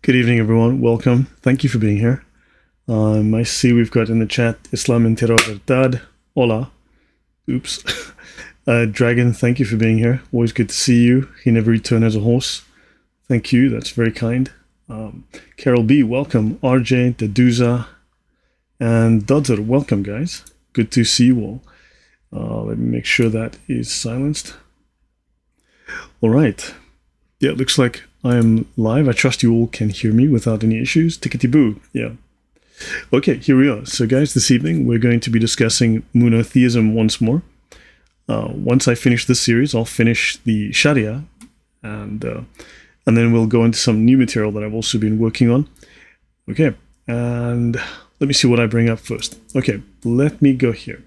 Good evening, everyone. Welcome. Thank you for being here. I see we've got in the chat Islam and Verdad. Hola. Oops. Dragon, thank you for being here. Always good to see you. He never returned as a horse. Thank you. That's very kind. Carol B, welcome. RJ, Deduza, and Dodzer, welcome, guys. Good to see you all. Let me make sure that is silenced. All right. Yeah, it looks like I am live. I trust you all can hear me without any issues. Tickety-boo. Yeah. Okay, here we are. So, guys, this evening we're going to be discussing MOONotheism once more. Once I finish this series, I'll finish the Sharia, and then we'll go into some new material that I've also been working on. Okay, and let me see what I bring up first. Okay, let me go here.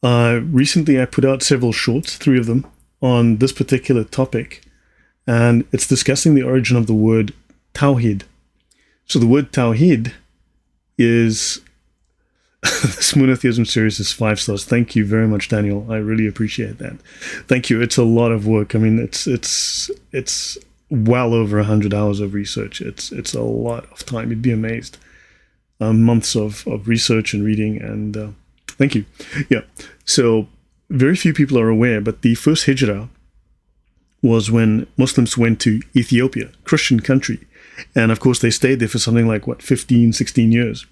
Recently, I put out several shorts, 3 of them, on this particular topic, and it's discussing the origin of the word tauhid. So the word tauhid is this MOONotheism series is 5 stars. Thank you very much, Daniel. I really appreciate that. Thank you. It's a lot of work. I mean, it's well over 100 hours of research. It's a lot of time. You'd be amazed. Months of research and reading, and thank you. Yeah. So very few people are aware, but the first hijrah was when Muslims went to Ethiopia, Christian country. And of course, they stayed there for something like, 15, 16 years.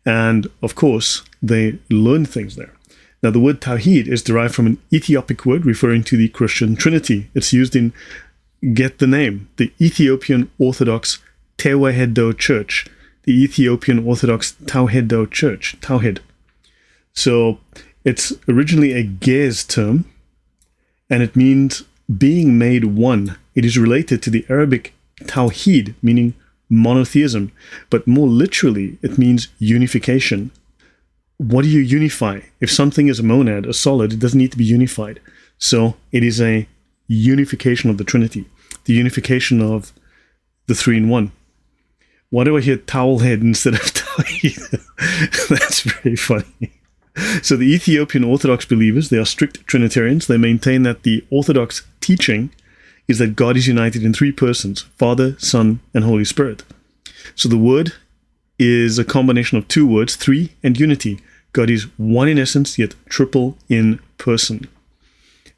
And of course, they learned things there. Now, the word tawhid is derived from an Ethiopic word referring to the Christian Trinity. It's used in, get the name, the Ethiopian Orthodox Tewahedo Church, the Ethiopian Orthodox Tawhedo Church, Tawhid. So it's originally a Ge'ez term, and it means being made one. It is related to the Arabic tawhid, meaning monotheism, but more literally, it means unification. What do you unify? If something is a monad, a solid, it doesn't need to be unified. So it is a unification of the Trinity, the unification of the 3 in 1. Why do I hear towel head instead of tawhid? That's very funny. So the Ethiopian Orthodox believers, they are strict Trinitarians. They maintain that the Orthodox teaching is that God is united in 3 persons, Father, Son, and Holy Spirit. So the word is a combination of 2 words, 3 and unity. God is one in essence, yet triple in person.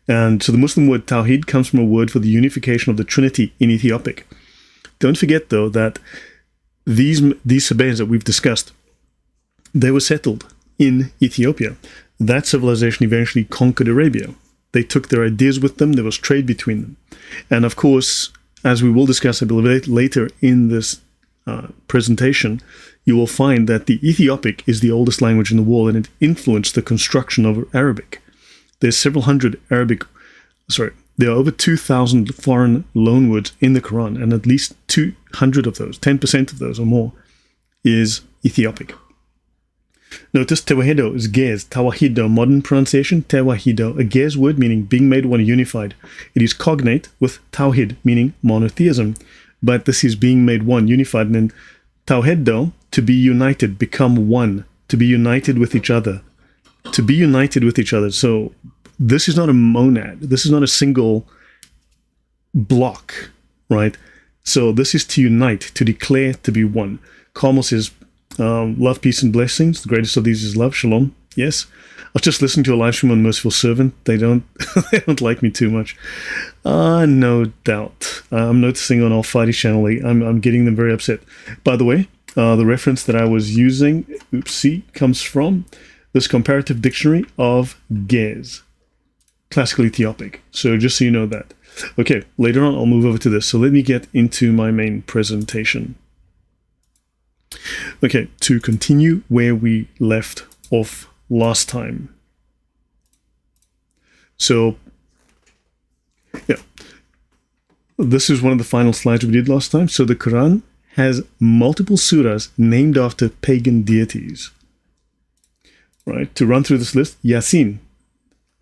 And so the Muslim word tawhid comes from a word for the unification of the Trinity in Ethiopic. Don't forget, though, that these Sabaeans that we've discussed, they were settled in Ethiopia. That civilization eventually conquered Arabia. They took their ideas with them. There was trade between them. And of course, as we will discuss, I believe, later in this presentation, you will find that the Ethiopic is the oldest language in the world, and it influenced the construction of Arabic. There's several hundred there are over 2,000 foreign loanwords in the Quran, and at least 200 of those, 10% of those or more, is Ethiopic. Notice Tewahedo is Ge'ez, Tawahido, modern pronunciation, Tewahido, a Ge'ez word meaning being made one, unified. It is cognate with Tawhid, meaning monotheism, but this is being made one, unified, and then Tawhedo, to be united, become one, to be united with each other, to be united with each other. So this is not a monad, this is not a single block, right? So this is to unite, to declare, to be one. Carmel says, love, peace, and blessings. The greatest of these is love. Shalom. Yes. I was just listening to a live stream on Merciful Servant. They don't like me too much. No doubt. I'm noticing on Al-Fadi's channel, I'm getting them very upset. By the way, the reference that I was using, oopsie, comes from this comparative dictionary of Ge'ez, classical Ethiopic. So just so you know that. Okay, later on I'll move over to this. So let me get into my main presentation. Okay, to continue where we left off last time. So, yeah, this is one of the final slides we did last time. So the Quran has multiple surahs named after pagan deities. Right, to run through this list, Yasin.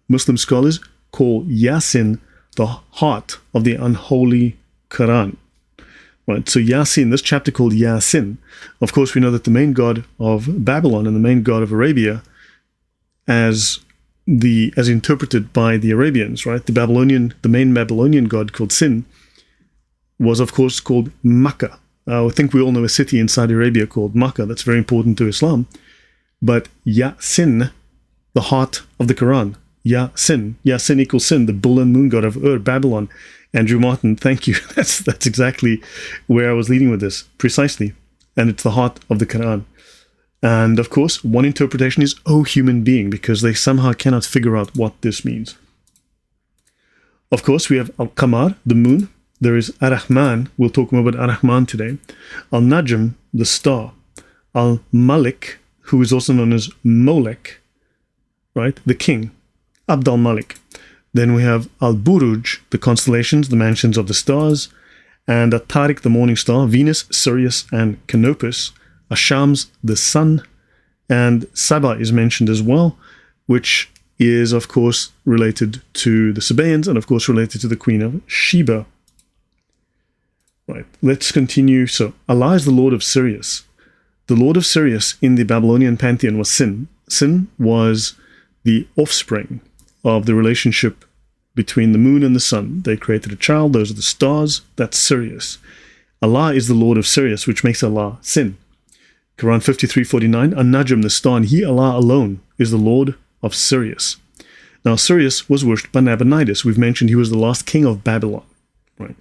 Muslim scholars call Yasin the heart of the unholy Quran. Right, so Yasin, this chapter called Yasin, of course we know that the main god of Babylon and the main god of Arabia, as interpreted by the Arabians, right, the main Babylonian god called Sin, was, of course, called Makkah. I think we all know a city in Saudi Arabia called Makkah that's very important to Islam. But Yasin, the heart of the Quran, Yasin equals sin, the bull and moon god of Babylon. Andrew Martin, thank you. That's exactly where I was leading with this, precisely. And it's the heart of the Quran. And of course, one interpretation is, oh, human being, because they somehow cannot figure out what this means. Of course, we have Al-Qamar, the moon. There is Ar-Rahman, we'll talk more about Ar-Rahman today. Al-Najm, the star. Al-Malik, who is also known as Molech, right, the king, Abd al-Malik. Then we have Al-Buruj, the constellations, the mansions of the stars, and At-Tariq, the morning star, Venus, Sirius, and Canopus. Ashams, the sun, and Saba is mentioned as well, which is, of course, related to the Sabaeans and, of course, related to the Queen of Sheba. Right, let's continue. So, Allah is the Lord of Sirius. The Lord of Sirius in the Babylonian pantheon was Sin. Sin was the offspring of the relationship between the moon and the sun. They created a child. Those are the stars. That's Sirius. Allah is the Lord of Sirius, which makes Allah Sin. Quran 53:49, An-Najm, the star, and He, Allah alone, is the Lord of Sirius. Now, Sirius was worshipped by Nabonidus. We've mentioned he was the last king of Babylon. Right?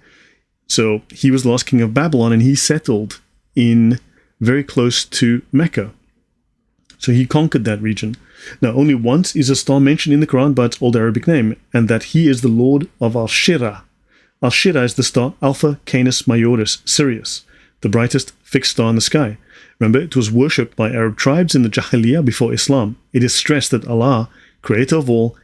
So he was the last king of Babylon, and he settled in very close to Mecca. So he conquered that region. Now, only once is a star mentioned in the Quran by its old Arabic name, and that he is the Lord of Al-Shira. Al-Shira is the star Alpha Canis Majoris, Sirius, the brightest fixed star in the sky. Remember, it was worshipped by Arab tribes in the Jahiliyyah before Islam. It is stressed that Allah, creator of all,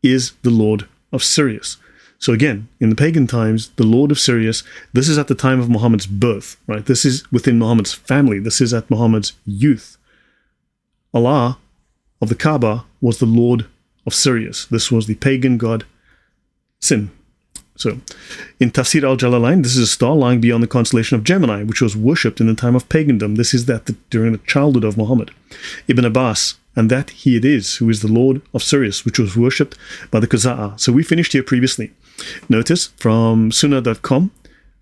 is the Lord of Sirius. So again, in the pagan times, the Lord of Sirius, this is at the time of Muhammad's birth, right? This is within Muhammad's family. This is at Muhammad's youth. Allah of the Kaaba was the Lord of Sirius. This was the pagan god Sin. So, in Tafsir al-Jalalain, this is a star lying beyond the constellation of Gemini, which was worshipped in the time of pagandom. This is during the childhood of Muhammad. Ibn Abbas, and that he it is, who is the Lord of Sirius, which was worshipped by the Qaza'a. So we finished here previously. Notice from Sunnah.com,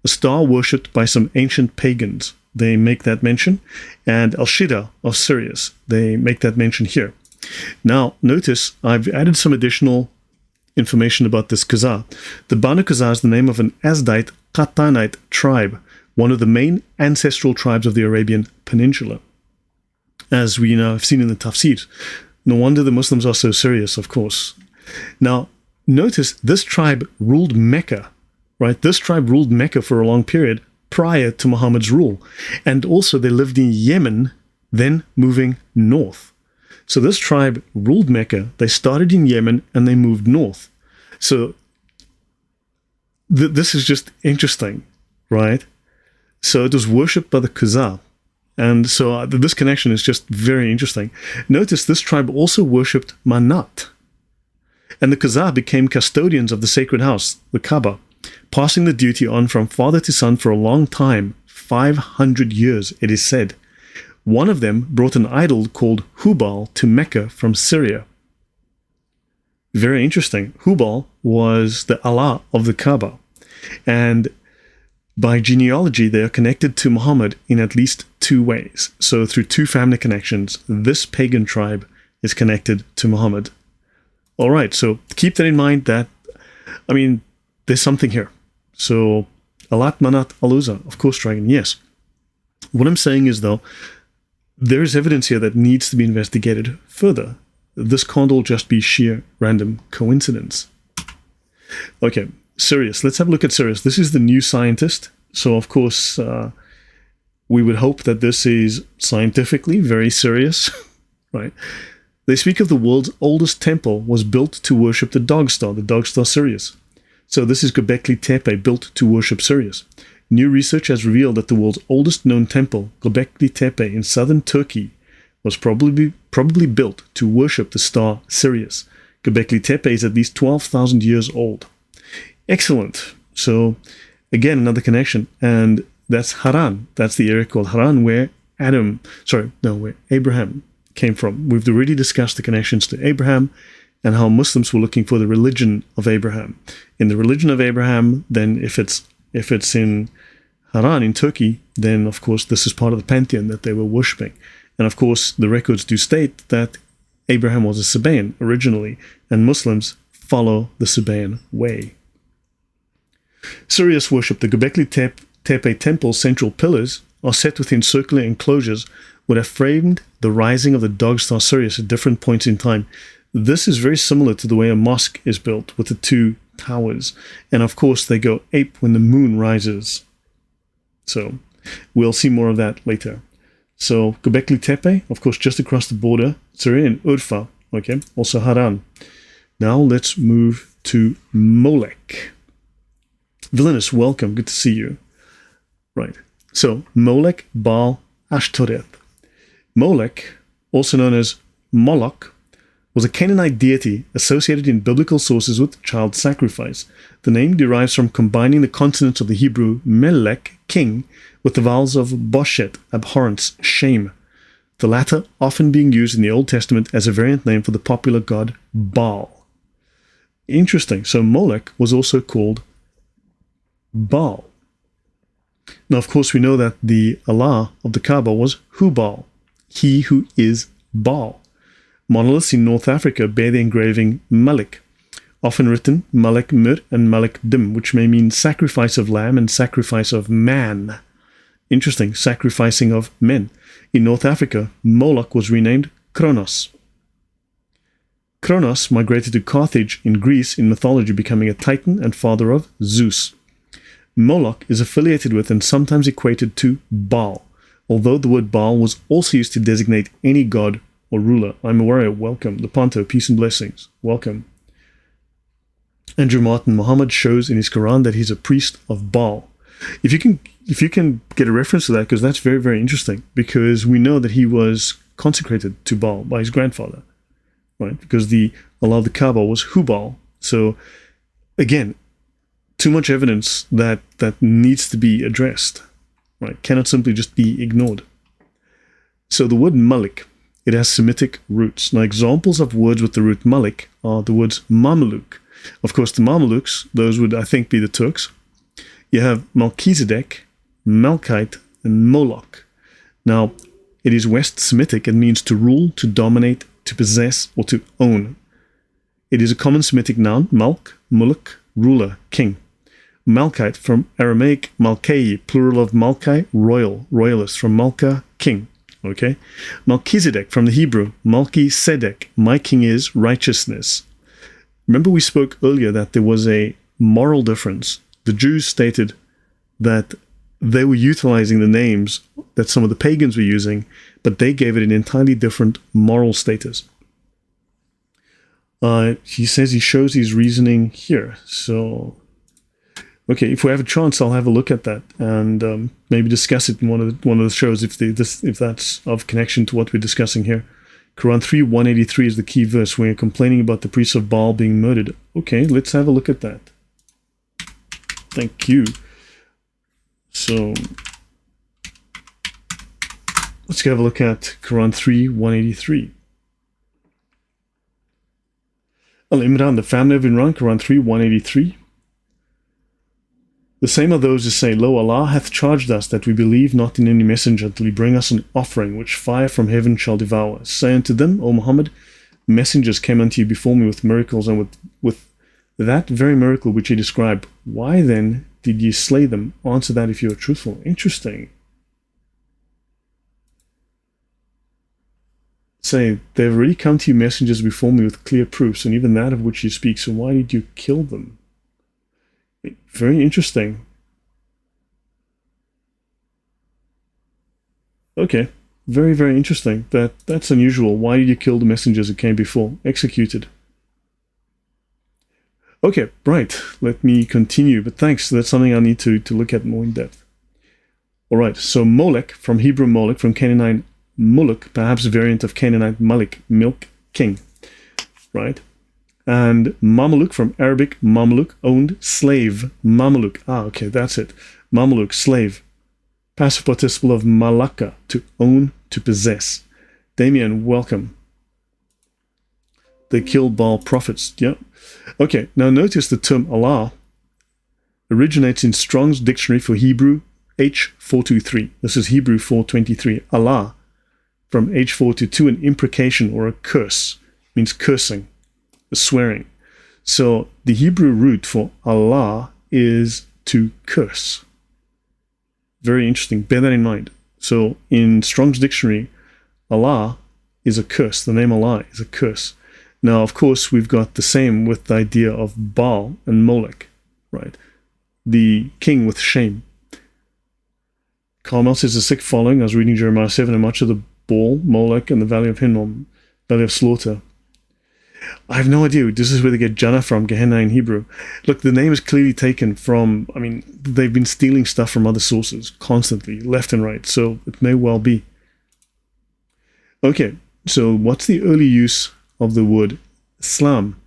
a star worshipped by some ancient pagans. They make that mention. And Al-Shida of Sirius, they make that mention here. Now, notice I've added some additional information about this Qaza. The Banu Qaza is the name of an Azdite Qattanite tribe, one of the main ancestral tribes of the Arabian Peninsula. As we have seen in the Tafsir. No wonder the Muslims are so serious, of course. Now, notice this tribe ruled Mecca, right? This tribe ruled Mecca for a long period prior to Muhammad's rule. And also they lived in Yemen, then moving north. So this tribe ruled Mecca, they started in Yemen, and they moved north. So this is just interesting, right? So it was worshipped by the Qaza. And so this connection is just very interesting. Notice this tribe also worshipped Manat. And the Qaza became custodians of the sacred house, the Kaaba, passing the duty on from father to son for a long time, 500 years, it is said. One of them brought an idol called Hubal to Mecca from Syria. Very interesting. Hubal was the Allah of the Kaaba. And by genealogy, they are connected to Muhammad in at least two ways. So through two family connections, this pagan tribe is connected to Muhammad. All right, so keep that in mind that, there's something here. So, Alat, Manat, Al-Uzza, of course, dragon, yes. What I'm saying is, though, there's evidence here that needs to be investigated further. This can't all just be sheer random coincidence. Okay, Sirius. Let's have a look at Sirius. This is the new scientist. So, of course, we would hope that this is scientifically very serious, right? They speak of the world's oldest temple was built to worship the dog star Sirius. So this is Göbekli Tepe, built to worship Sirius. New research has revealed that the world's oldest known temple, Göbekli Tepe in southern Turkey, was probably built to worship the star Sirius. Göbekli Tepe is at least 12,000 years old. Excellent. So, again, another connection. And that's Haran. That's the area called Haran where Abraham came from. We've already discussed the connections to Abraham and how Muslims were looking for the religion of Abraham. In the religion of Abraham, then if it's If it's in Haran in Turkey, then of course this is part of the pantheon that they were worshipping. And of course the records do state that Abraham was a Sabaean originally, and Muslims follow the Sabaean way. Syrians worship the Göbekli Tepe temple's central pillars are set within circular enclosures would have framed the rising of the Dog Star Sirius at different points in time. This is very similar to the way a mosque is built with the two towers. And of course, they go ape when the moon rises. So we'll see more of that later. So Göbekli Tepe, of course, just across the border, Syria and Urfa, okay, also Haran. Now let's move to Molech. Villainous, welcome, good to see you. Right, so Molech, Baal, Ashtoreth. Molech, also known as Moloch, was a Canaanite deity associated in biblical sources with child sacrifice. The name derives from combining the consonants of the Hebrew melech, king, with the vowels of boshet, abhorrence, shame. The latter often being used in the Old Testament as a variant name for the popular god Baal. Interesting. So Molech was also called Baal. Now, of course, we know that the Allah of the Kaaba was Hubal, he who is Baal. Monoliths in North Africa bear the engraving Malik, often written Malek Mir and Malek Dim, which may mean sacrifice of lamb and sacrifice of man. Interesting, sacrificing of men. In North Africa, Moloch was renamed Kronos. Kronos migrated to Carthage in Greece in mythology, becoming a titan and father of Zeus. Moloch is affiliated with and sometimes equated to Baal, although the word Baal was also used to designate any god or ruler. I'm a warrior, welcome. Lepanto, peace and blessings, welcome. Andrew Martin, Muhammad shows in his Quran that he's a priest of Baal. If you can get a reference to that, because that's very, very interesting, because we know that he was consecrated to Baal by his grandfather, right? Because the Allah of the Kaaba was Hubal. So again, too much evidence that needs to be addressed, right? Cannot simply just be ignored. So the word Malik, it has Semitic roots. Now, examples of words with the root Malik are the words Mameluke. Of course, the Mamelukes, those would, I think, be the Turks. You have Melchizedek, Melkite, and Moloch. Now, it is West Semitic and means to rule, to dominate, to possess, or to own. It is a common Semitic noun, Malk, Muluk, ruler, king. Malkite, from Aramaic Malkai, plural of Malkai, royal, royalist, from Malka, king. Okay? Melchizedek, from the Hebrew, Malki Sedek, my king is righteousness. Remember we spoke earlier that there was a moral difference. The Jews stated that they were utilizing the names that some of the pagans were using, but they gave it an entirely different moral status. He says he shows his reasoning here. So, okay, if we have a chance, I'll have a look at that and maybe discuss it in one of the shows if that's of connection to what we're discussing here. Quran 3:183 is the key verse where you're complaining about the priests of Baal being murdered. Okay, let's have a look at that. Thank you. So, let's have a look at Quran 3:183. Al-Imran, the family of Imran, Quran 3:183. The same are those who say, Lo, Allah hath charged us that we believe not in any messenger until he bring us an offering which fire from heaven shall devour. Say unto them, O Muhammad, messengers came unto you before me with miracles, and with that very miracle which he described. Why then did ye slay them? Answer that if you are truthful. Interesting. Say, they've already come to you messengers before me with clear proofs, and even that of which you speak, so why did you kill them? Very interesting. Okay, very, very interesting. That's unusual. Why did you kill the messengers who came before? Executed. Okay, right. Let me continue. But thanks. That's something I need to look at more in depth. All right. So Molech, from Hebrew Molech, from Canaanite Muluk, perhaps a variant of Canaanite Malik, milk, king. Right? And Mameluk, from Arabic Mameluk, owned, slave. Mameluk. Ah, okay, that's it. Mameluk, slave. Passive participle of malaka, to own, to possess. Damien, welcome. They killed Baal prophets. Yep. Okay, now notice the term Allah originates in Strong's Dictionary for Hebrew, H423. This is Hebrew 423. Allah, from H422, an imprecation or a curse, means cursing, swearing. So the Hebrew root for Allah is to curse. Very interesting. Bear that in mind. So in Strong's Dictionary, Allah is a curse. The name Allah is a curse. Now, of course, we've got the same with the idea of Baal and Molech, right? The king with shame. Carmel says the sick following. I was reading Jeremiah 7, and much of the Baal, Molech, and the Valley of Hinnom, Valley of Slaughter. I have no idea. This is where they get Jannah from, Gehenna in Hebrew. Look, the name is clearly taken from, they've been stealing stuff from other sources constantly, left and right, so it may well be. Okay, so what's the early use of the word Islam?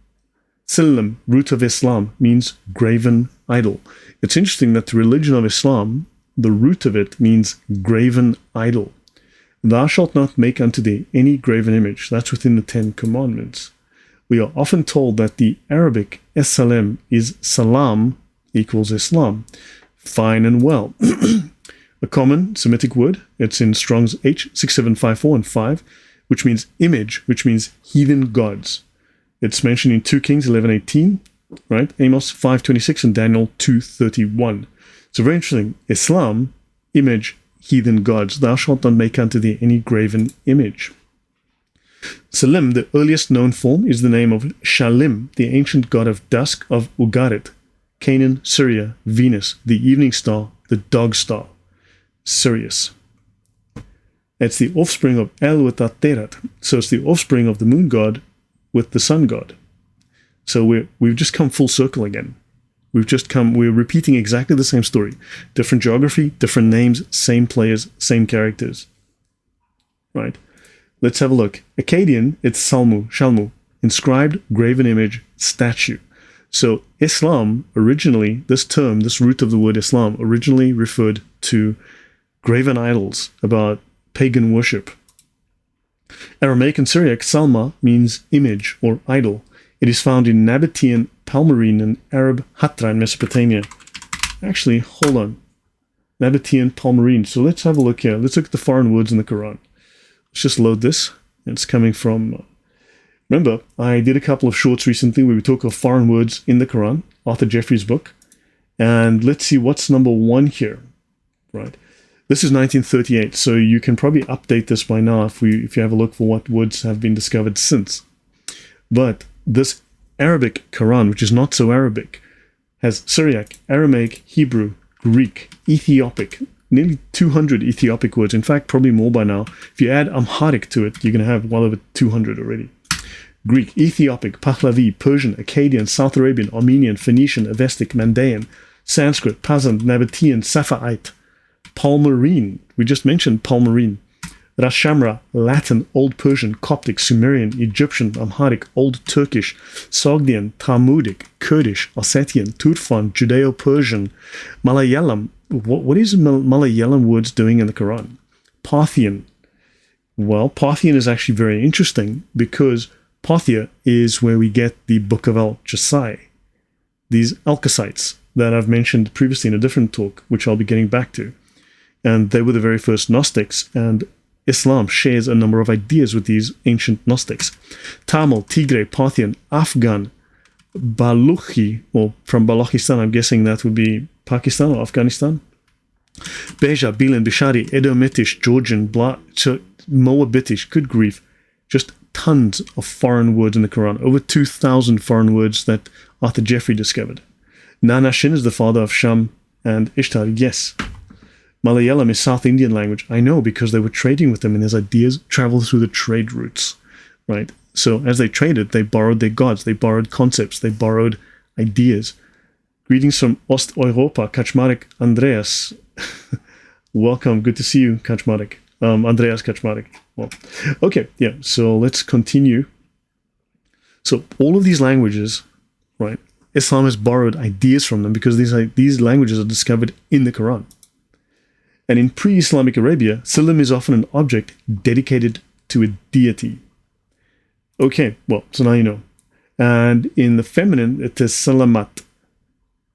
Silam, root of Islam, means graven idol. It's interesting that the religion of Islam, the root of it means graven idol. Thou shalt not make unto thee any graven image. That's within the 10 Commandments. We are often told that the Arabic As-Salam is salam equals Islam. Fine and well. A common Semitic word. It's in Strong's H6754 and 5, which means image, which means heathen gods. It's mentioned in 2 Kings 11:18, right? Amos 5:26 and Daniel 2:31. So very interesting. Islam, image, heathen gods. Thou shalt not make unto thee any graven image. Salim, the earliest known form, is the name of Shalim, the ancient god of dusk of Ugarit, Canaan, Syria, Venus, the evening star, the dog star, Sirius. It's the offspring of El with Atterat, so it's the offspring of the moon god with the sun god. So we've just come full circle again. We're repeating exactly the same story. Different geography, different names, same players, same characters. Right? Let's have a look. Akkadian, it's Shalmu, inscribed, graven image, statue. So Islam originally, this root of the word Islam, originally referred to graven idols, about pagan worship. Aramaic and Syriac, Salma, means image or idol. It is found in Nabatean, Palmyrene, and Arab Hatra in Mesopotamia. Actually, hold on. Nabatean, Palmyrene. So let's have a look here. Let's look at the foreign words in the Quran. Let's just load this. It's coming from... remember, I did a couple of shorts recently where we talk of foreign words in the Quran, Arthur Jeffrey's book. And let's see what's number 1 here. Right. This is 1938, so you can probably update this by now if you have a look for what words have been discovered since. But this Arabic Quran, which is not so Arabic, has Syriac, Aramaic, Hebrew, Greek, Ethiopic, nearly 200 Ethiopic words. In fact, probably more by now. If you add Amharic to it, you're going to have well over 200 already. Greek, Ethiopic, Pahlavi, Persian, Akkadian, South Arabian, Armenian, Phoenician, Avestic, Mandaean, Sanskrit, Pazant, Nabatean, Safaite, Palmyrene. We just mentioned Palmyrene. Rashamra, Latin, Old Persian, Coptic, Sumerian, Egyptian, Amharic, Old Turkish, Sogdian, Talmudic, Kurdish, Ossetian, Turfan, Judeo-Persian, Malayalam. What is Malayalam words doing in the Quran? Parthian. Well, Parthian is actually very interesting because Parthia is where we get the Book of Al-Jasai. These Alkacites that I've mentioned previously in a different talk, which I'll be getting back to. And they were the very first Gnostics, and Islam shares a number of ideas with these ancient Gnostics. Tamil, Tigray, Parthian, Afghan, Baluchi, or from Balochistan, I'm guessing that would be Pakistan or Afghanistan. Beja, Bilan, Bishari, Edomitish, Georgian, Moabitish, good grief. Just tons of foreign words in the Quran. Over 2,000 foreign words that Arthur Jeffrey discovered. Nanashin is the father of Sham and Ishtar, yes. Malayalam is South Indian language. I know, because they were trading with them, and his ideas traveled through the trade routes, right? So as they traded, they borrowed their gods, they borrowed concepts, they borrowed ideas. Greetings from Osteuropa, Kaczmarek Andreas. Welcome, good to see you, Kaczmarek. Andreas Kaczmarek. Well, okay, yeah, so let's continue. So all of these languages, right, Islam has borrowed ideas from them because these languages are discovered in the Quran. And in pre-Islamic Arabia, Salam is often an object dedicated to a deity. Okay, well, so now you know. And in the feminine, it is Salamat.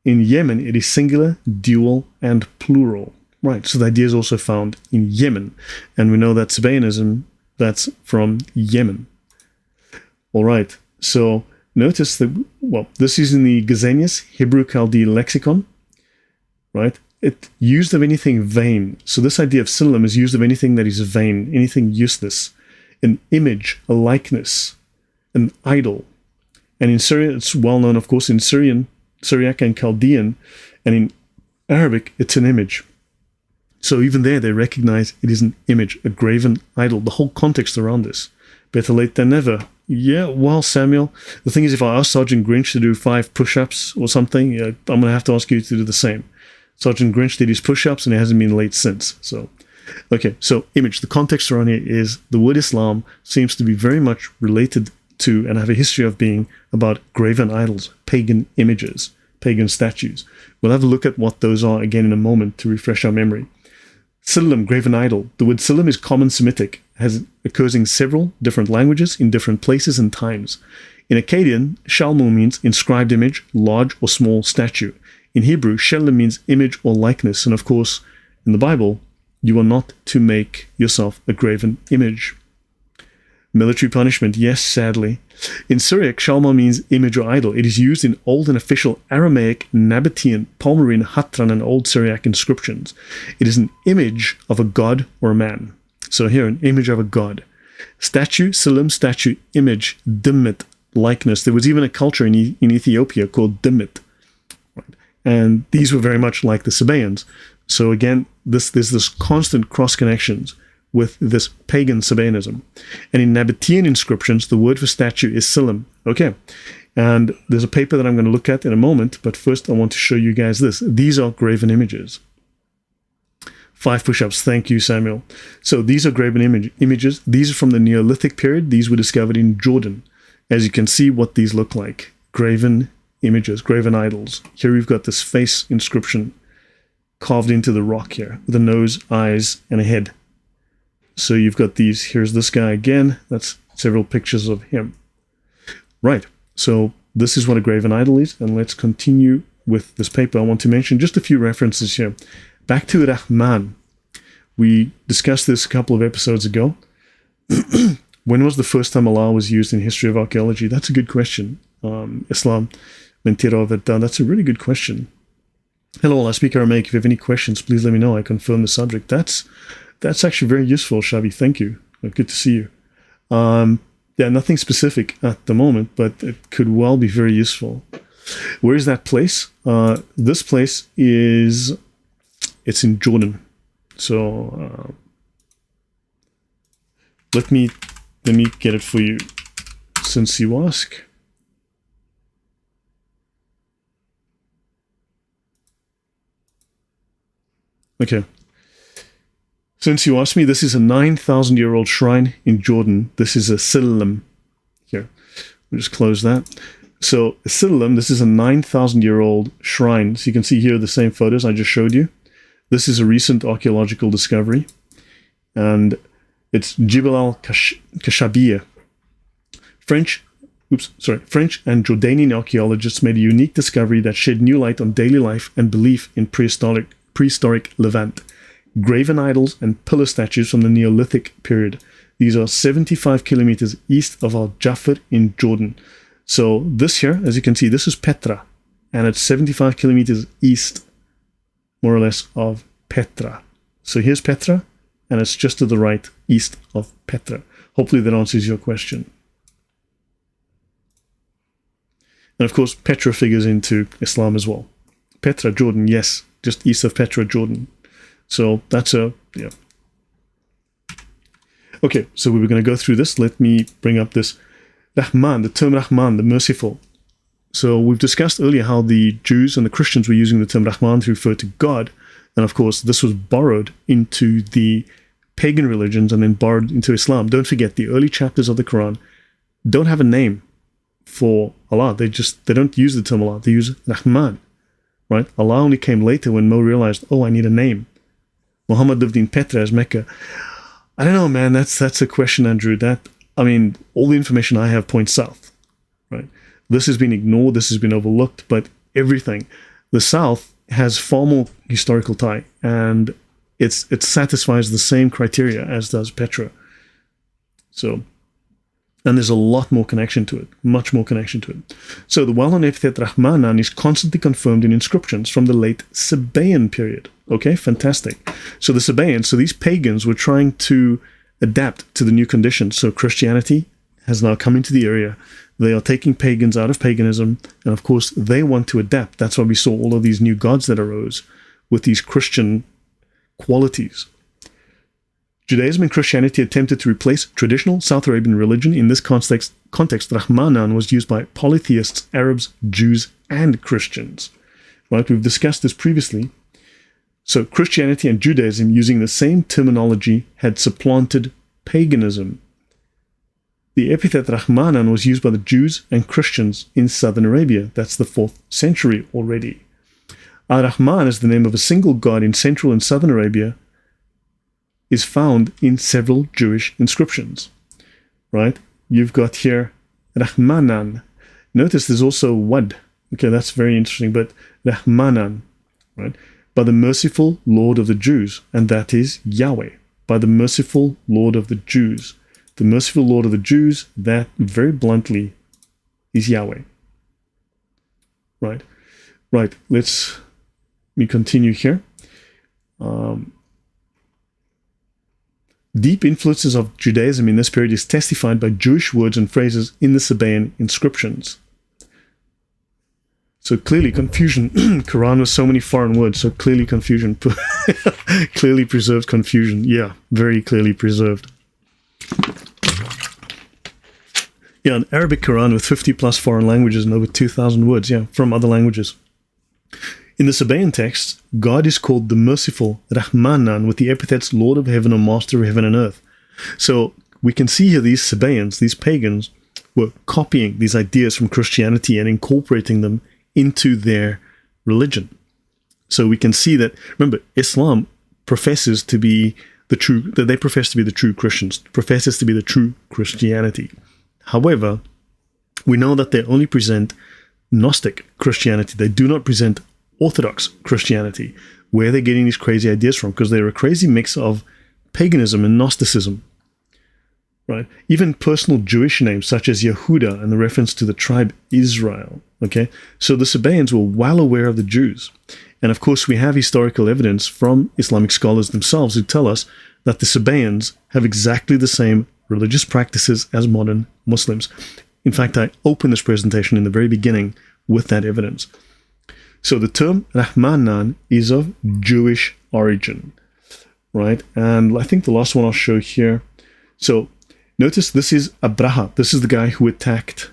In Yemen, it is singular, dual, and plural. Right, so the idea is also found in Yemen. And we know that Sabaeanism, that's from Yemen. All right, so notice that, well, this is in the Gesenius Hebrew Chaldean lexicon, right? It used of anything vain. So this idea of Silam is used of anything that is vain, anything useless, an image, a likeness, an idol. And in Syria, it's well known, of course, in Syriac and Chaldean, and in Arabic, it's an image. So even there, they recognize it is an image, a graven idol. The whole context around this. Better late than never. Yeah, well, Samuel, the thing is, if I ask Sergeant Grinch to do 5 push-ups or something, I'm going to have to ask you to do the same. Sergeant Grinch did his push-ups and he hasn't been late since. So, okay, so image. The context around here is the word Islam seems to be very much related to and have a history of being about graven idols, pagan images, pagan statues. We'll have a look at what those are again in a moment to refresh our memory. Silam, graven idol. The word Silam is common Semitic, occurs in several different languages in different places and times. In Akkadian, Shalmu means inscribed image, large or small statue. In Hebrew, Shelem means image or likeness. And of course, in the Bible, you are not to make yourself a graven image. Military punishment, yes, sadly. In Syriac, Shalma means image or idol. It is used in Old and Official Aramaic, Nabatean, Palmyrene, Hatran, and Old Syriac inscriptions. It is an image of a god or a man. So here, an image of a god. Statue, Silam, statue, image, Dimit, likeness. There was even a culture in Ethiopia called Dimit. Right? And these were very much like the Sabaeans. So again, there's this constant cross-connections with this pagan Sabaeanism. And in Nabatean inscriptions, the word for statue is Silam. Okay, and there's a paper that I'm going to look at in a moment, but first I want to show you guys this. These are graven images. 5 push-ups. Thank you, Samuel. So these are graven images. These are from the Neolithic period. These were discovered in Jordan. As you can see what these look like. Graven images, graven idols. Here we've got this face inscription carved into the rock here, with a nose, eyes, and a head. So you've got these, here's this guy again, that's several pictures of him. Right, so this is what a graven idol is, and let's continue with this paper. I want to mention just a few references here. Back to Rahman. We discussed this a couple of episodes ago. When was the first time Allah was used in history of archaeology? That's a good question. Islam, Mentira, that's a really good question. Hello, I speak Aramaic. If you have any questions, please let me know. I confirm the subject. That's actually very useful, Shavi. Thank you. Good to see you. Yeah, nothing specific at the moment, but it could well be very useful. Where is that place? This place it's in Jordan. So let me get it for you, since you ask. Okay. Since you asked me, this is a 9,000-year-old shrine in Jordan. This is a Silam. Here, we'll just close that. So a Silam, this is a 9,000-year-old shrine. So you can see here the same photos I just showed you. This is a recent archaeological discovery. And it's Jibal al-Kashabiyah. French and Jordanian archaeologists made a unique discovery that shed new light on daily life and belief in prehistoric Levant. Graven idols and pillar statues from the Neolithic period. These are 75 kilometers east of Al-Jafr in Jordan. So this here, as you can see, this is Petra, and it's 75 kilometers east, more or less, of Petra. So here's Petra, and it's just to the right, east of Petra. Hopefully that answers your question. And of course, Petra figures into Islam as well. Petra, Jordan, yes, just east of Petra, Jordan. So that's yeah. Okay, so we were going to go through this. Let me bring up this Rahman, the term Rahman, the merciful. So we've discussed earlier how the Jews and the Christians were using the term Rahman to refer to God. And of course, this was borrowed into the pagan religions and then borrowed into Islam. Don't forget, the early chapters of the Quran don't have a name for Allah. They don't use the term Allah. They use Rahman, right? Allah only came later when Mo realized, oh, I need a name. Muhammad lived in Petra as Mecca. I don't know, man. That's a question, Andrew. All the information I have points south, right? This has been ignored. This has been overlooked. But everything, The south has far more historical tie, and it satisfies the same criteria as does Petra. So, and there's a lot more connection to it, much more connection to it. So the well-known epithet Rahmanan is constantly confirmed in inscriptions from the late Sabaean period. Okay, fantastic. So the Sabaeans, so these pagans were trying to adapt to the new conditions. So Christianity has now come into the area. They are taking pagans out of paganism, and of course they want to adapt. That's why we saw all of these new gods that arose with these Christian qualities. Judaism and Christianity attempted to replace traditional South Arabian religion. In this context, Rahmanan was used by polytheists, Arabs, Jews, and Christians. Right? We've discussed this previously. So Christianity and Judaism, using the same terminology, had supplanted paganism. The epithet Rahmanan was used by the Jews and Christians in southern Arabia. That's the 4th century already. Ar-Rahman is the name of a single god in central and southern Arabia, is found in several Jewish inscriptions. Right? You've got here Rahmanan. Notice there's also Wad. Okay, that's very interesting, but Rahmanan, right? By the merciful Lord of the Jews, and that is Yahweh. By the merciful Lord of the Jews. The merciful Lord of the Jews, that very bluntly is Yahweh. Right? Right, let me continue here. Deep influences of Judaism in this period is testified by Jewish words and phrases in the Sabaean inscriptions. So clearly confusion. Quran with so many foreign words, so clearly confusion. Clearly preserved confusion. Yeah, very clearly preserved. Yeah, an Arabic Quran with 50 plus foreign languages and over 2,000 words, yeah, from other languages. In the Sabaean texts, God is called the merciful Rahmanan with the epithets Lord of Heaven or Master of Heaven and Earth. So we can see here these Sabaeans, these pagans, were copying these ideas from Christianity and incorporating them into their religion. So we can see that, remember, Islam professes to be the true, that they profess to be the true Christians, professes to be the true Christianity. However, we know that they only present Gnostic Christianity. They do not present Orthodox Christianity. Where they're getting these crazy ideas from, because they're a crazy mix of paganism and Gnosticism. Right? Even personal Jewish names such as Yehuda and the reference to the tribe Israel. Okay? So the Sabaeans were well aware of the Jews. And of course we have historical evidence from Islamic scholars themselves who tell us that the Sabaeans have exactly the same religious practices as modern Muslims. In fact, I opened this presentation in the very beginning with that evidence. So the term Rahmanan is of Jewish origin. Right? And I think the last one I'll show here. So notice this is Abraha. This is the guy who attacked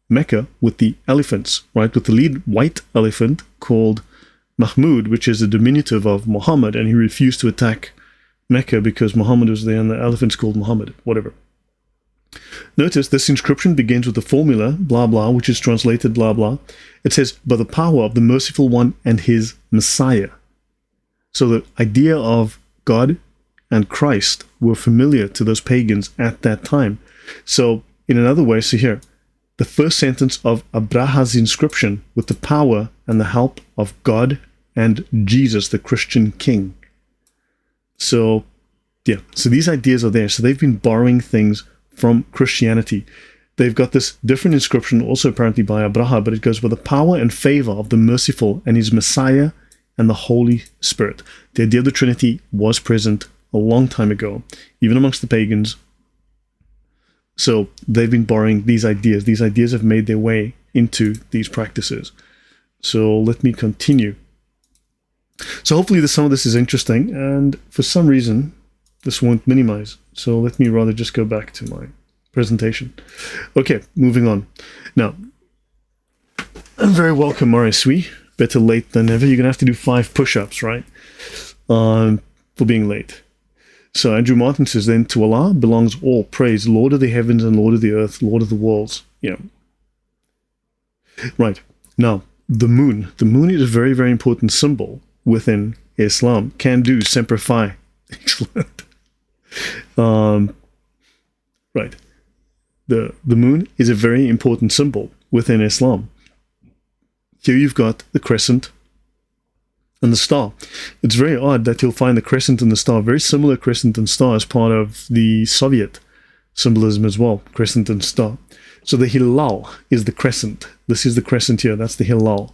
Mecca with the elephants, right? With the lead white elephant called Mahmud, which is a diminutive of Muhammad, and he refused to attack Mecca because Muhammad was there and the elephant's called Muhammad, whatever. Notice this inscription begins with the formula, blah, blah, which is translated, blah, blah. It says, by the power of the merciful one and his Messiah. So the idea of God and Christ were familiar to those pagans at that time. So in another way, so here, the first sentence of Abraha's inscription with the power and the help of God and Jesus, the Christian king. So, yeah, so these ideas are there. So they've been borrowing things from Christianity. They've got this different inscription, also apparently by Abraha, but it goes with the power and favor of the merciful and his Messiah and the Holy Spirit. The idea of the Trinity was present a long time ago, even amongst the pagans. So they've been borrowing these ideas. These ideas have made their way into these practices. So let me continue. So hopefully some of this is interesting, and for some reason this won't minimize. So let me rather just go back to my presentation. Okay, moving on. Now, very welcome, Marisui. Better late than never. You're going to have to do 5 push-ups, right? For being late. So Andrew Martin says, then to Allah belongs all praise, Lord of the heavens and Lord of the earth, Lord of the worlds. Yeah. Right. Now, the moon. The moon is a very, very important symbol within Islam. Can do, semper fi. Excellent. Right. The moon is a very important symbol within Islam. Here you've got the crescent and the star. It's very odd that you'll find the crescent and the star, very similar crescent and star, as part of the Soviet symbolism as well, crescent and star. So the hilal is the crescent. This is the crescent here. That's the hilal.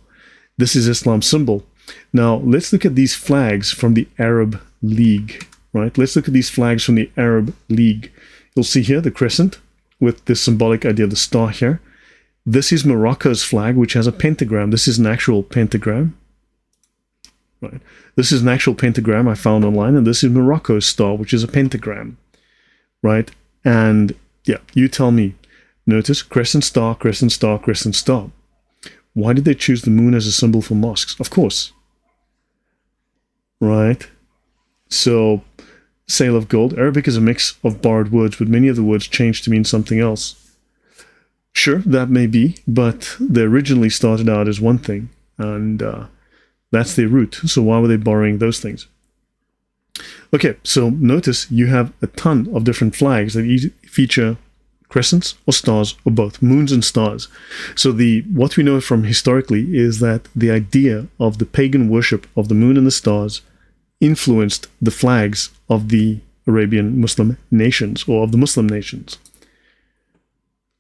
This is Islam's symbol. Now, let's look at these flags from the Arab League, right? Let's look at these flags from the Arab League. You'll see here the crescent with the symbolic idea of the star here. This is Morocco's flag, which has a pentagram. This is an actual pentagram. Right. This is an actual pentagram I found online, and this is Morocco's star, which is a pentagram. Right? And yeah, you tell me. Notice crescent star, crescent star, crescent star. Why did they choose the moon as a symbol for mosques? Of course. Right? So, sale of gold. Arabic is a mix of borrowed words, but many of the words changed to mean something else. Sure, that may be, but they originally started out as one thing, and that's their root. So why were they borrowing those things? Okay, so notice you have a ton of different flags that feature crescents or stars or both, moons and stars. So what we know from historically is that the idea of the pagan worship of the moon and the stars influenced the flags of the Arabian Muslim nations, or of the Muslim nations.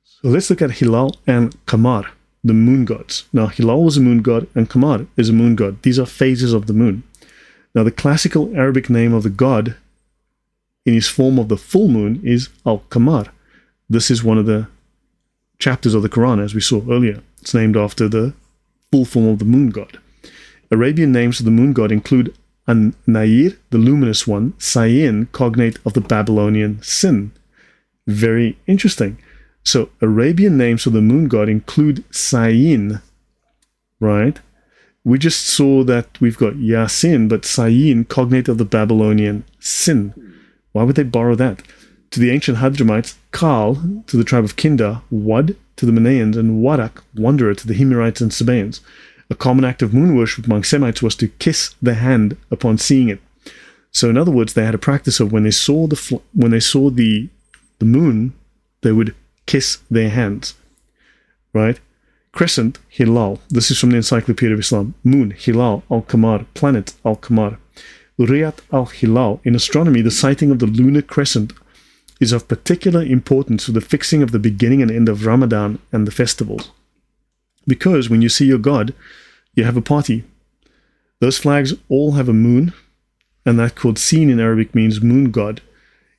So let's look at Hilal and Qamar, the moon gods. Now, Hilal is a moon god and Qamar is a moon god. These are phases of the moon. Now, the classical Arabic name of the god in his form of the full moon is Al-Qamar. This is one of the chapters of the Quran, as we saw earlier. It's named after the full form of the moon god. Arabian names of the moon god include An-Nayir, the luminous one, Sayin, cognate of the Babylonian Sin. Very interesting. So Arabian names for the moon god include Sayin, right? We just saw that we've got Yasin, but Sayin, cognate of the Babylonian Sin. Why would they borrow that? To the ancient Hadramites, Kal, to the tribe of Kinda, Wad, to the Manaeans, and Warak, wanderer, to the Himyarites and Sabaeans. A common act of moon worship among Semites was to kiss the hand upon seeing it. So in other words, they had a practice of when they saw the moon, they would kiss their hands, right? Crescent, Hilal. This is from the Encyclopaedia of Islam. Moon, Hilal, Al-Qamar. Planet, Al-Qamar. Riyat al-Hilal. In astronomy, the sighting of the lunar crescent is of particular importance for the fixing of the beginning and end of Ramadan and the festivals. Because when you see your god, you have a party. Those flags all have a moon, and that called Sin in Arabic means moon god.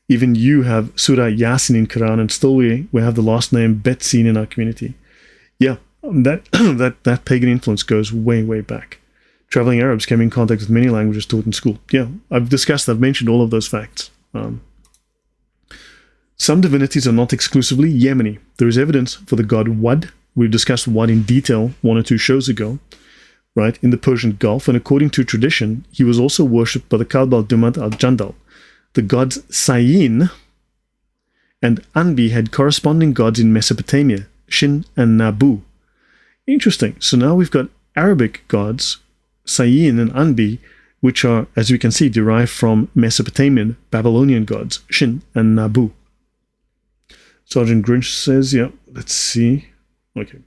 Even you have Surah Yasin in Quran, and still we have the last name Bet Sin in our community. Yeah, that pagan influence goes way, way back. Traveling Arabs came in contact with many languages taught in school. Yeah, I've mentioned all of those facts. Some divinities are not exclusively Yemeni. There is evidence for the god Wad. We've discussed Wad in detail 1 or 2 shows ago, right, in the Persian Gulf, and according to tradition, he was also worshipped by the Kalb al-Dumad al-Jandal. The gods Sayin and Anbi had corresponding gods in Mesopotamia, Shin and Nabu. Interesting. So now we've got Arabic gods, Sayin and Anbi, which are, as we can see, derived from Mesopotamian, Babylonian gods, Shin and Nabu. Sergeant Grinch says, yeah, let's see. Okay.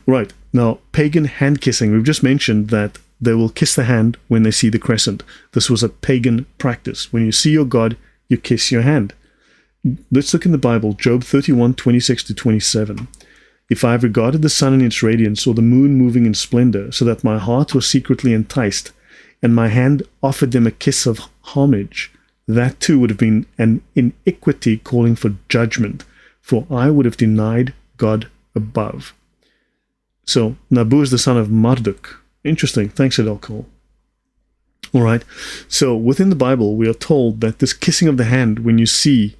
Right. Now, pagan hand kissing. We've just mentioned that they will kiss the hand when they see the crescent. This was a pagan practice. When you see your god, you kiss your hand. Let's look in the Bible, Job 31, 26 to 27. If I have regarded the sun in its radiance, or the moon moving in splendor, so that my heart was secretly enticed, and my hand offered them a kiss of homage, that too would have been an iniquity calling for judgment, for I would have denied God above. So, Nabu is the son of Marduk. Interesting. Thanks, Adelkol. All right. So, within the Bible, we are told that this kissing of the hand when you see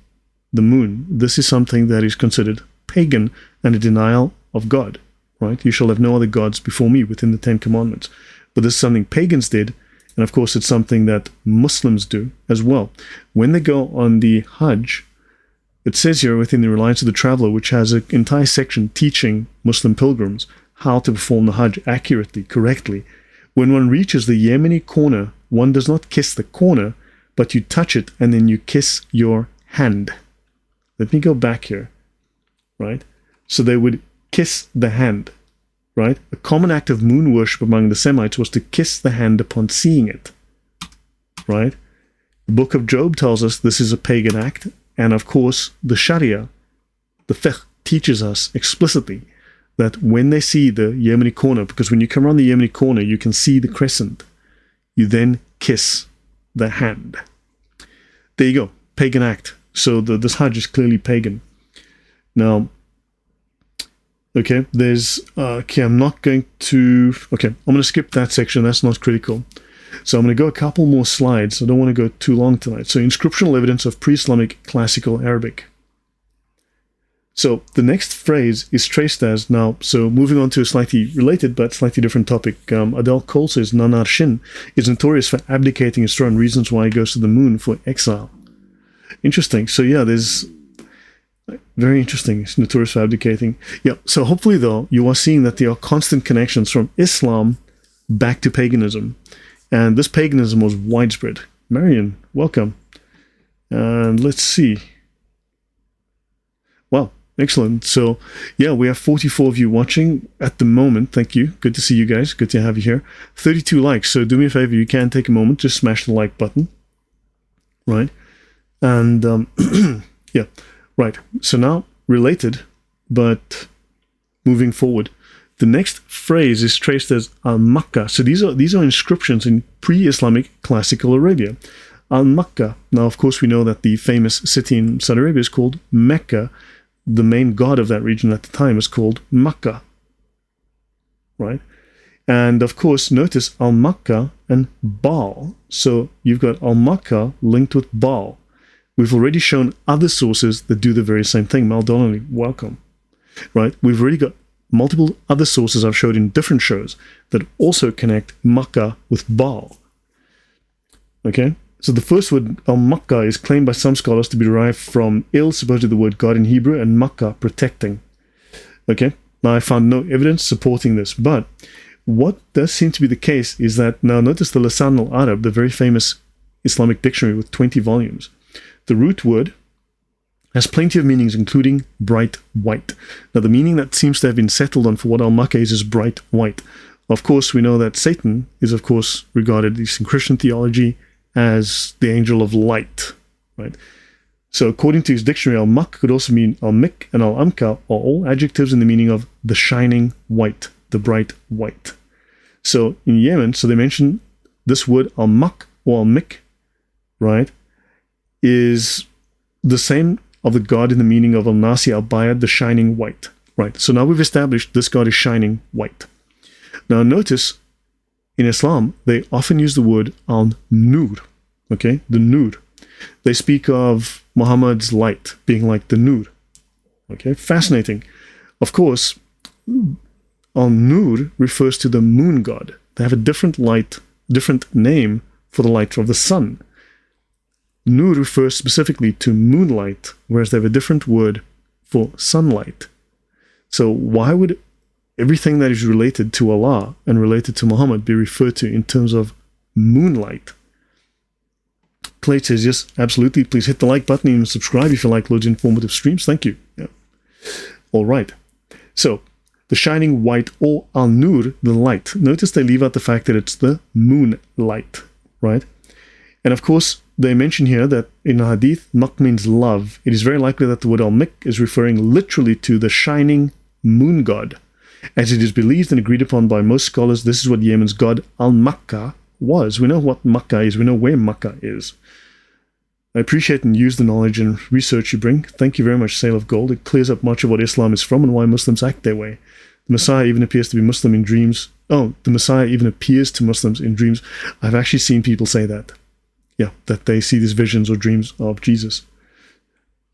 the moon, this is something that is considered pagan and a denial of God, right? You shall have no other gods before me within the 10 Commandments. But this is something pagans did, and of course it's something that Muslims do as well. When they go on the Hajj, it says here within the Reliance of the Traveler, which has an entire section teaching Muslim pilgrims how to perform the Hajj accurately, correctly. When one reaches the Yemeni corner, one does not kiss the corner, but you touch it and then you kiss your hand. Let me go back here, right? So they would kiss the hand, right? A common act of moon worship among the Semites was to kiss the hand upon seeing it, right? The book of Job tells us this is a pagan act, and of course the Sharia, the fiqh, teaches us explicitly that when they see the Yemeni corner, because when you come around the Yemeni corner you can see the crescent, you then kiss the hand. There you go, pagan act. So this Hajj is clearly pagan. Now, okay, I'm going to skip that section, that's not critical. So I'm going to go a couple more slides. I don't want to go too long tonight. So inscriptional evidence of pre-Islamic classical Arabic. So the next phrase is traced as, now, so moving on to a slightly related but slightly different topic. Adele Cole says Nanar Shin is notorious for abdicating his throne, reasons why he goes to the moon for exile. Interesting. So yeah, there's very interesting. It's notorious for abdicating. Yeah. So hopefully though, you are seeing that there are constant connections from Islam back to paganism. And this paganism was widespread. Marion, welcome. And let's see. Wow, excellent. So, yeah, we have 44 of you watching at the moment. Thank you. Good to see you guys. Good to have you here. 32 likes. So do me a favor. You can take a moment. Just smash the like button. Right. And, yeah, right. So now, related, but moving forward. The next phrase is traced as Al-Makkah. So these are inscriptions in pre-Islamic classical Arabia. Al-Makkah. Now, of course, we know that the famous city in Saudi Arabia is called Mecca. The main god of that region at the time is called Makkah. Right? And, of course, notice Al-Makkah and Baal. So you've got Al-Makkah linked with Baal. We've already shown other sources that do the very same thing. Mal Donnelly, welcome. Right? We've already got multiple other sources I've showed in different shows that also connect Makkah with Baal. Okay, so the first word, Al-Makkah, is claimed by some scholars to be derived from Il, supposedly the word God in Hebrew, and Makkah, protecting. Okay, now I found no evidence supporting this, but what does seem to be the case is that, now notice the Lisan al-Arab, the very famous Islamic dictionary with 20 volumes. The root word has plenty of meanings, including bright white. Now, the meaning that seems to have been settled on for what Al-Makkah is bright white. Of course, we know that Satan is, of course, regarded, at least in Christian theology, as the angel of light, right? So, according to his dictionary, Al-Mak could also mean Al-Mik and Al-Amka are all adjectives in the meaning of the shining white, the bright white. So, in Yemen, so they mention this word Al-Mak or Al-Mik, right, is the same of the god in the meaning of Al-Nasi Al-Bayad, the shining white. Right, so now we've established this god is shining white. Now notice, in Islam, they often use the word Al-Nur, okay, the Nur. They speak of Muhammad's light being like the Nur, okay, fascinating. Of course, Al-Nur refers to the moon god. They have a different name for the light of the sun. Nur refers specifically to moonlight, whereas they have a different word for sunlight. So why would everything that is related to Allah and related to Muhammad be referred to in terms of moonlight? Clay says, yes, absolutely. Please hit the like button and subscribe if you like loads of informative streams. Thank you. Yeah. All right. So the shining white, or Al-Nur, the light. Notice they leave out the fact that it's the moonlight, right? And of course, they mention here that in a hadith, Maq means love. It is very likely that the word Al-Mik is referring literally to the shining moon god. As it is believed and agreed upon by most scholars, this is what Yemen's god Al-Makkah was. We know what Makkah is. We know where Makkah is. I appreciate and use the knowledge and research you bring. Thank you very much, Sale of Gold. It clears up much of what Islam is from and why Muslims act their way. The Messiah even appears to be Muslim in dreams. Oh, the Messiah even appears to Muslims in dreams. I've actually seen people say that. Yeah, that they see these visions or dreams of Jesus.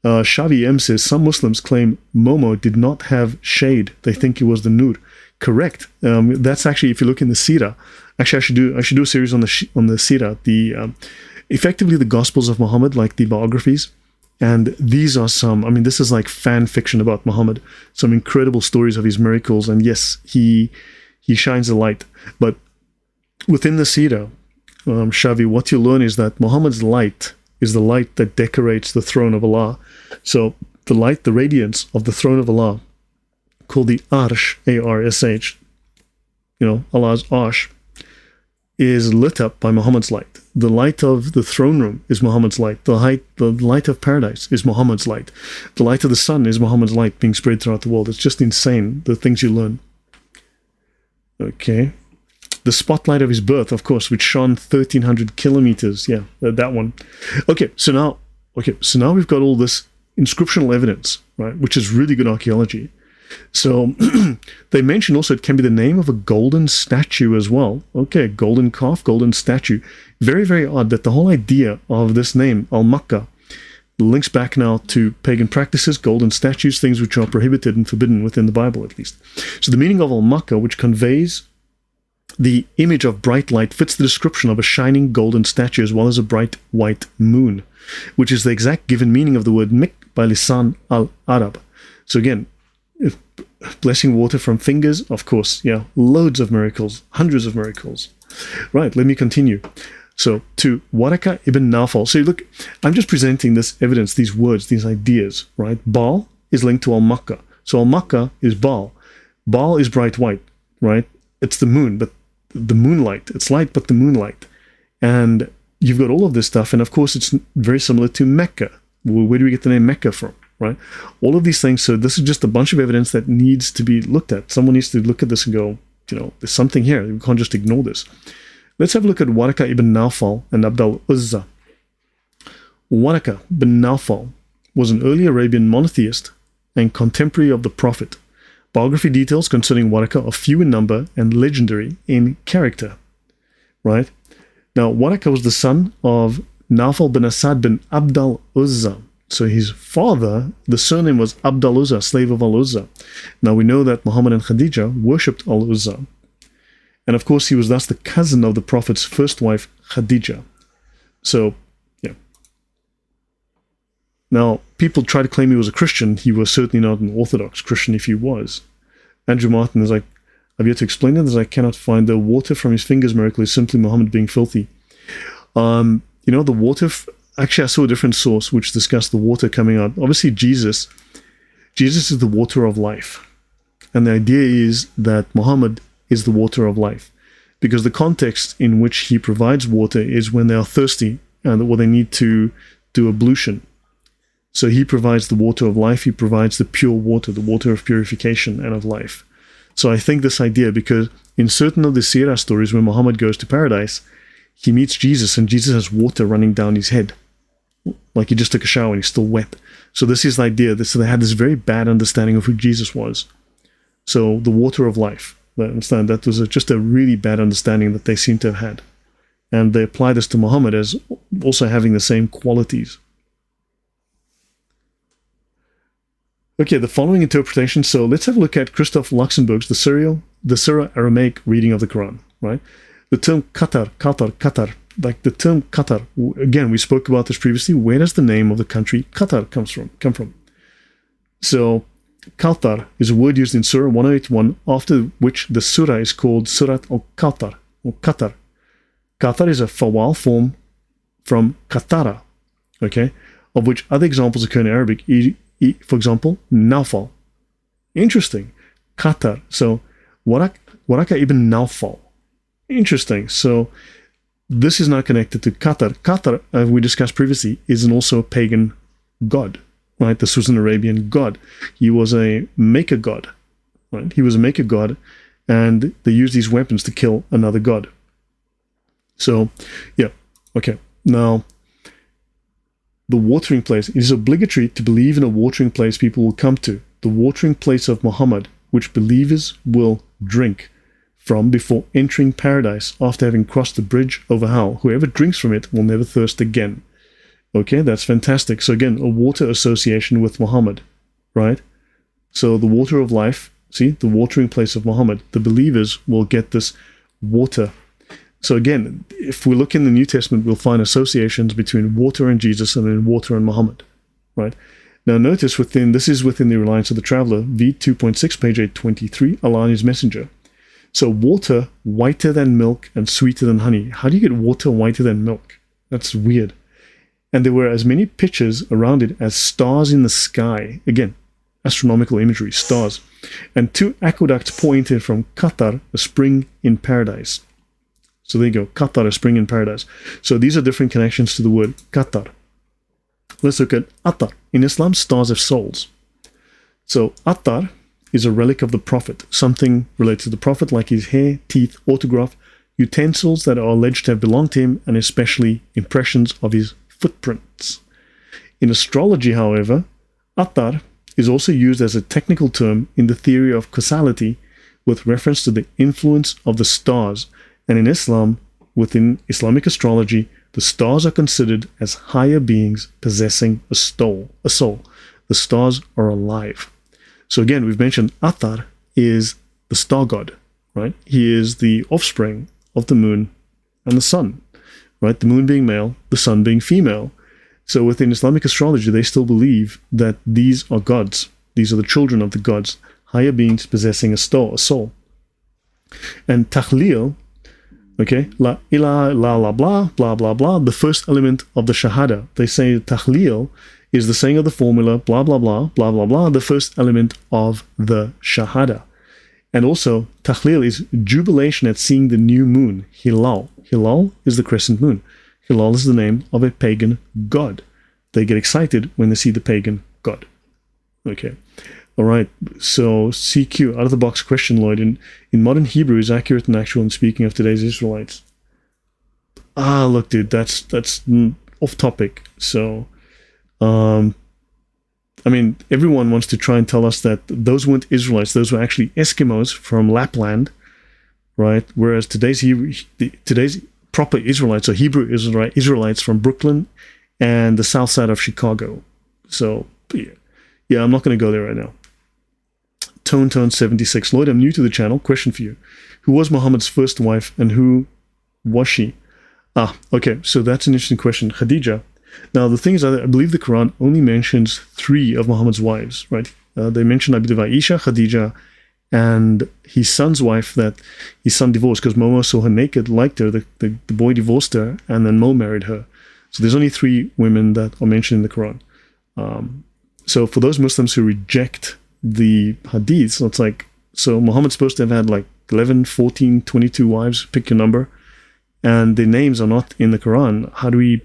Shavi M says, some Muslims claim Momo did not have shade. They think it was the Nur. Correct. That's actually, if you look in the Sira, actually I should do a series on the Sira, effectively the Gospels of Muhammad, like the biographies. And these are some, I mean, this is like fan fiction about Muhammad. Some incredible stories of his miracles. And yes, he shines a light. But within the Sira, Shavi, what you learn is that Muhammad's light is the light that decorates the throne of Allah. So the light, the radiance of the throne of Allah, called the Arsh, A-R-S-H, Allah's arsh, is lit up by Muhammad's light. The light of the throne room is Muhammad's light. The light of paradise is Muhammad's light. The light of the sun is Muhammad's light being spread throughout the world. It's just insane, the things you learn. Okay. The spotlight of his birth, of course, which shone 1,300 kilometers. Yeah, that one. So now we've got all this inscriptional evidence, right, which is really good archaeology. So they mention also it can be the name of a golden statue as well. Okay, golden calf, golden statue. Very, very odd that the whole idea of this name, Al-Makkah, links back now to pagan practices, golden statues, things which are prohibited and forbidden within the Bible at least. So the meaning of Al-Makkah, which conveys the image of bright light, fits the description of a shining golden statue as well as a bright white moon, which is the exact given meaning of the word mik by Lisan al-Arab. So again, blessing water from fingers, of course, yeah, loads of miracles, hundreds of miracles. Right, let me continue. So to Waraka ibn Nawfal. So look, I'm just presenting this evidence, these words, these ideas, right? Baal is linked to Al-Makkah. So Al-Makkah is Baal. Baal is bright white, right? It's the moon, but the moonlight. It's light, but the moonlight. And you've got all of this stuff. And of course, it's very similar to Mecca. Where do we get the name Mecca from, right? All of these things. So this is just a bunch of evidence that needs to be looked at. Someone needs to look at this and go, there's something here. We can't just ignore this. Let's have a look at Waraka ibn Nawfal and Abd al-Uzza. Waraka ibn Nawfal was an early Arabian monotheist and contemporary of the Prophet. Biography details concerning Waraka are few in number and legendary in character. Right? Now, Waraka was the son of Nawfal bin Asad bin Abd al-Uzza. So his father, the surname was Abd al-Uzza, slave of al-Uzza. Now we know that Muhammad and Khadijah worshipped al-Uzza. And of course, he was thus the cousin of the Prophet's first wife, Khadijah. So, yeah. Now, people try to claim he was a Christian. He was certainly not an Orthodox Christian if he was. Andrew Martin is like, I've yet to explain it as I cannot find the water from his fingers miracle is simply Muhammad being filthy. The water, actually I saw a different source which discussed the water coming out. Obviously Jesus is the water of life. And the idea is that Muhammad is the water of life. Because the context in which he provides water is when they are thirsty and they need to do ablution. So he provides the water of life, he provides the pure water, the water of purification and of life. So I think this idea, because in certain of the Sira stories when Muhammad goes to paradise, he meets Jesus and Jesus has water running down his head. Like he just took a shower and he's still wet. So this is the idea. So they had this very bad understanding of who Jesus was. So the water of life. I understand that was just a really bad understanding that they seem to have had. And they apply this to Muhammad as also having the same qualities. Okay, the following interpretation. So let's have a look at Christoph Luxemburg's the Syro-Aramaic reading of the Quran, right? The term Qatar, like the term Qatar, again, we spoke about this previously. Where does the name of the country Qatar come from? So Qatar is a word used in Surah 181, after which the surah is called Surat al-Qatar, or Qatar. Qatar is a fawal form from Qatara, okay, of which other examples occur in Arabic. For example, Nawfal. Interesting. Qatar. So Waraka ibn Nawfal. Interesting. So this is now connected to Qatar. Qatar, as we discussed previously, is also a pagan god. Right? This was an Arabian god. He was a maker god. Right? He was a maker god, and they used these weapons to kill another god. So, yeah. Okay. Now, the watering place. It is obligatory to believe in a watering place people will come to. The watering place of Muhammad, which believers will drink from before entering paradise after having crossed the bridge over hell. Whoever drinks from it will never thirst again. Okay, that's fantastic. So again, a water association with Muhammad, right? So the water of life, see, the watering place of Muhammad. The believers will get this water. So again, if we look in the New Testament, we'll find associations between water and Jesus and then water and Muhammad, right? Now notice this is within the Reliance of the Traveler, V2.6, page 823, Allah and His Messenger. So water whiter than milk and sweeter than honey. How do you get water whiter than milk? That's weird. And there were as many pictures around it as stars in the sky. Again, astronomical imagery, stars. And 2 aqueducts pointed from Qatar, a spring in paradise. So there you go, Qatar, a spring in paradise. So these are different connections to the word Qatar. Let's look at Attar. In Islam, stars have souls. So Attar is a relic of the Prophet, something related to the Prophet like his hair, teeth, autograph, utensils that are alleged to have belonged to him, and especially impressions of his footprints. In astrology, however, Attar is also used as a technical term in the theory of causality with reference to the influence of the stars. And in Islam, within Islamic astrology, the stars are considered as higher beings possessing a soul. The stars are alive. So again, we've mentioned Attar is the star god, right? He is the offspring of the moon and the sun, right? The moon being male, the sun being female. So within Islamic astrology, they still believe that these are gods. These are the children of the gods, higher beings possessing a soul. And Takhlil, okay, la ilaha, la blah, blah, blah, blah, the first element of the Shahada. They say Takhlil is the saying of the formula, blah, blah, blah, blah, blah, blah, the first element of the Shahada. And also, Takhlil is jubilation at seeing the new moon, Hilal. Hilal is the crescent moon. Hilal is the name of a pagan god. They get excited when they see the pagan god. Okay. All right. So CQ, out of the box question, Lloyd. In modern Hebrew is accurate and actual in speaking of today's Israelites. Look, dude, that's off topic. So, I mean, everyone wants to try and tell us that those weren't Israelites; those were actually Eskimos from Lapland, right? Whereas today's proper Israelites are Hebrew Israelites from Brooklyn and the south side of Chicago. So, yeah, I'm not going to go there right now. Tone 76. Lloyd, I'm new to the channel. Question for you. Who was Muhammad's first wife and who was she? Okay, so that's an interesting question. Khadijah. Now, the thing is, I believe the Quran only mentions 3 of Muhammad's wives, right? They mention, I believe, Aisha, Khadijah, and his son's wife that his son divorced because Mo saw her naked, liked her, the boy divorced her, and then Mo married her. So there's only 3 women that are mentioned in the Quran. So for those Muslims who reject the hadiths, it's like, so Muhammad's supposed to have had like 11, 14, 22 wives, pick your number, and their names are not in the Quran. How do we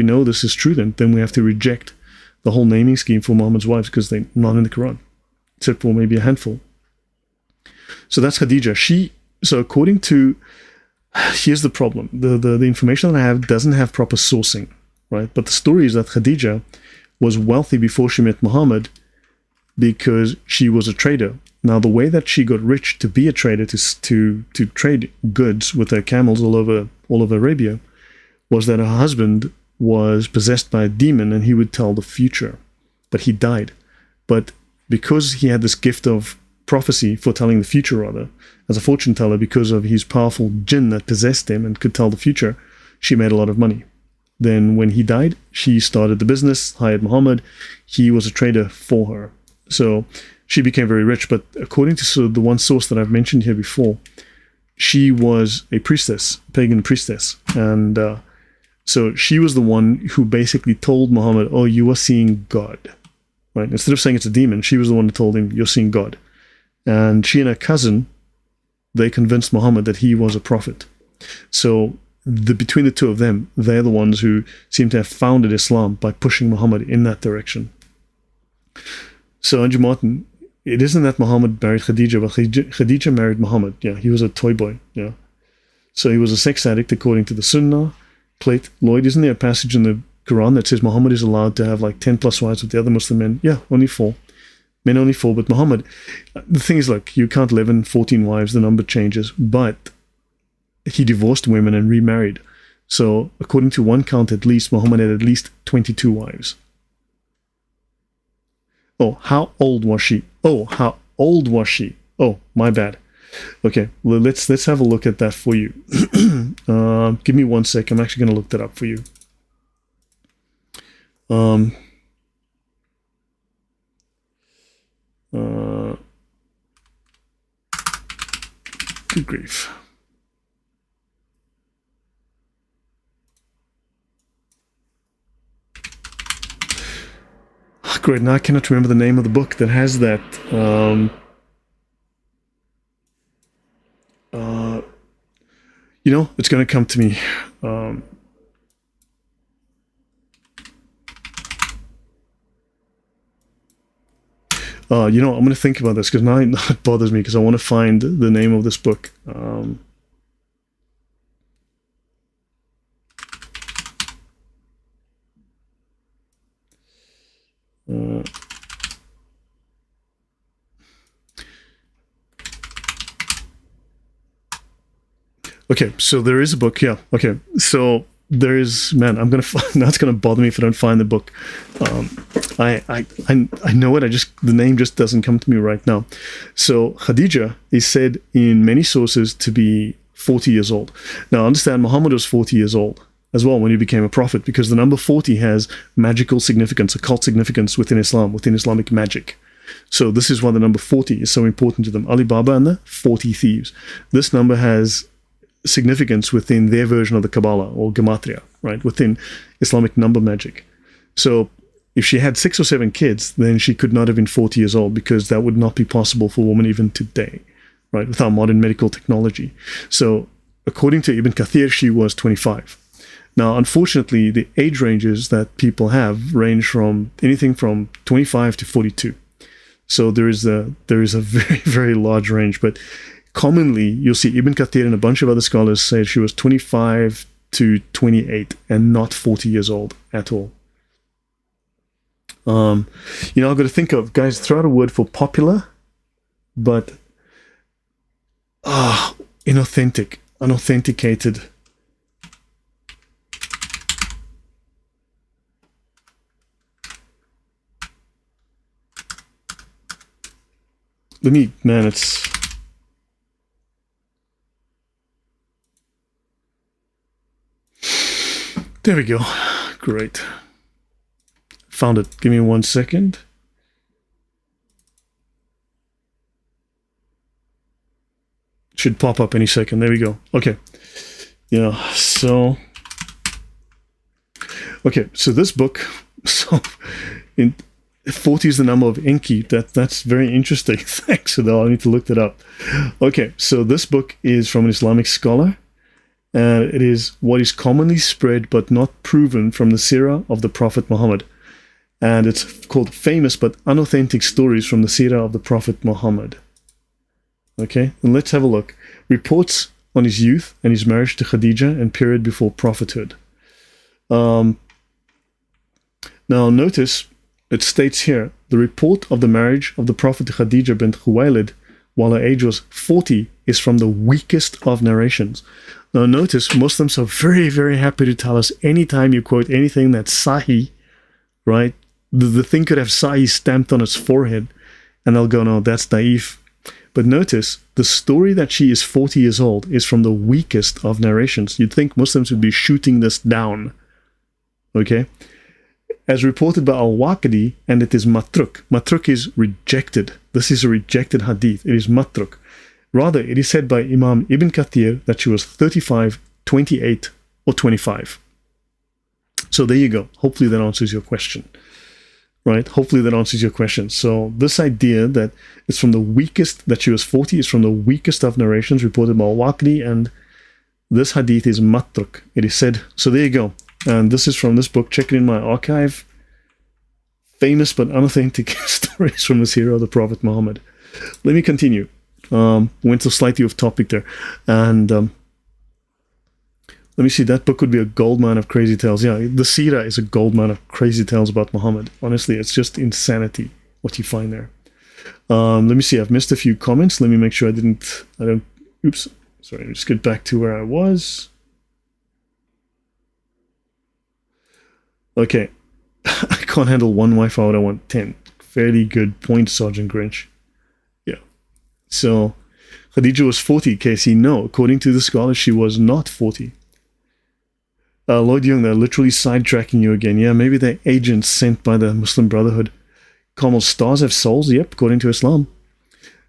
know this is true then? Then we have to reject the whole naming scheme for Muhammad's wives because they're not in the Quran, except for maybe a handful. So that's Khadijah. So according to, here's the problem. The information that I have doesn't have proper sourcing, right? But the story is that Khadijah was wealthy before she met Muhammad because she was a trader. Now, the way that she got rich to be a trader, to trade goods with her camels all over Arabia, was that her husband was possessed by a demon and he would tell the future. But he died. But because he had this gift of prophecy, foretelling the future rather, as a fortune teller, because of his powerful jinn that possessed him and could tell the future, she made a lot of money. Then when he died, she started the business, hired Muhammad. He was a trader for her. So she became very rich. But according to the one source that I've mentioned here before, she was a priestess, a pagan priestess. And so she was the one who basically told Muhammad, oh, you are seeing God. Right? Instead of saying it's a demon, she was the one who told him, you're seeing God. And she and her cousin, they convinced Muhammad that he was a prophet. So between the two of them, they're the ones who seem to have founded Islam by pushing Muhammad in that direction. So, Andrew Martin, it isn't that Muhammad married Khadijah, but Khadijah married Muhammad. Yeah, he was a toy boy. Yeah. So he was a sex addict according to the Sunnah. Plate, Lloyd, isn't there a passage in the Quran that says Muhammad is allowed to have like 10 plus wives with the other Muslim men? Yeah, only 4. Men only 4, but Muhammad, the thing is, like, you count 11, 14 wives, the number changes, but he divorced women and remarried. So according to one count at least, Muhammad had at least 22 wives. Oh, how old was she? Oh, how old was she? Oh, my bad. Okay, well, let's have a look at that for you. Give me 1 sec. I'm actually going to look that up for you. Good grief. great, now I cannot remember the name of the book that has that. It's going to come to me. I'm going to think about this, because now it bothers me, because I want to find the name of this book. Okay, so there is a book, yeah. Okay, so there is, man, I'm gonna find, now it's gonna bother me if I don't find the book. I know it, the name just doesn't come to me right now. So Khadijah is said in many sources to be 40 years old. Now understand, Muhammad was 40 years old as well when he became a prophet, because the number 40 has magical significance, occult significance within Islam, within Islamic magic. So this is why the number 40 is so important to them. Ali Baba and the 40 thieves. This number has significance within their version of the Kabbalah, or Gematria, right, within Islamic number magic. So if she had 6 or 7 kids, then she could not have been 40 years old, because that would not be possible for a woman even today, right, without modern medical technology. So according to Ibn Kathir, she was 25. Now, unfortunately, the age ranges that people have range from anything from 25 to 42. So there is a very, very large range, but commonly, you'll see Ibn Kathir and a bunch of other scholars say she was 25 to 28 and not 40 years old at all. I've got to think of, guys, throw out a word for popular, but inauthentic, unauthenticated. There we go. Great. Found it. Give me 1 second. Should pop up any second. There we go. Okay. Yeah, so... Okay, so this book... So, 40 is the number of Enki. That's very interesting. Thanks, Adele. I need to look that up. Okay, so this book is from an Islamic scholar. And it is what is commonly spread but not proven from the Sira of the Prophet Muhammad. And it's called Famous but Unauthentic Stories from the Sira of the Prophet Muhammad. Okay, and let's have a look. Reports on his youth and his marriage to Khadijah and period before prophethood. Now notice, it states here, the report of the marriage of the Prophet to Khadijah bint Khuwaylid while her age was 40 is from the weakest of narrations. Now notice, Muslims are very, very happy to tell us anytime you quote anything that's Sahih, right? The thing could have Sahih stamped on its forehead, and they'll go, no, that's Da'if. But notice, the story that she is 40 years old is from the weakest of narrations. You'd think Muslims would be shooting this down, okay? As reported by Al-Waqidi, and it is matruk. Matruk is rejected. This is a rejected hadith. It is matruk. Rather, it is said by Imam Ibn Kathir that she was 35, 28, or 25. So there you go. Hopefully that answers your question. Right? Hopefully that answers your question. So this idea that it's from the weakest, that she was 40, is from the weakest of narrations reported by Al-Waqidi, and this hadith is matruk. It is said. So there you go. And this is from this book. Check it in my archive. Famous but unauthentic stories from the Sira of the Prophet Muhammad. Let me continue. Went so slightly off topic there. And let me see, that book would be a goldmine of crazy tales. Yeah, the Sira is a goldmine of crazy tales about Muhammad. Honestly, it's just insanity what you find there. Let me see, I've missed a few comments. Let me make sure oops, sorry, just get back to where I was. Okay, I can't handle one wife, I would want 10. Fairly good point, Sergeant Grinch. Yeah. So, Khadijah was 40, Casey. No, according to the scholars, she was not 40. Lloyd Young, they're literally sidetracking you again. Yeah, maybe they're agents sent by the Muslim Brotherhood. Carmel, stars have souls? Yep, according to Islam.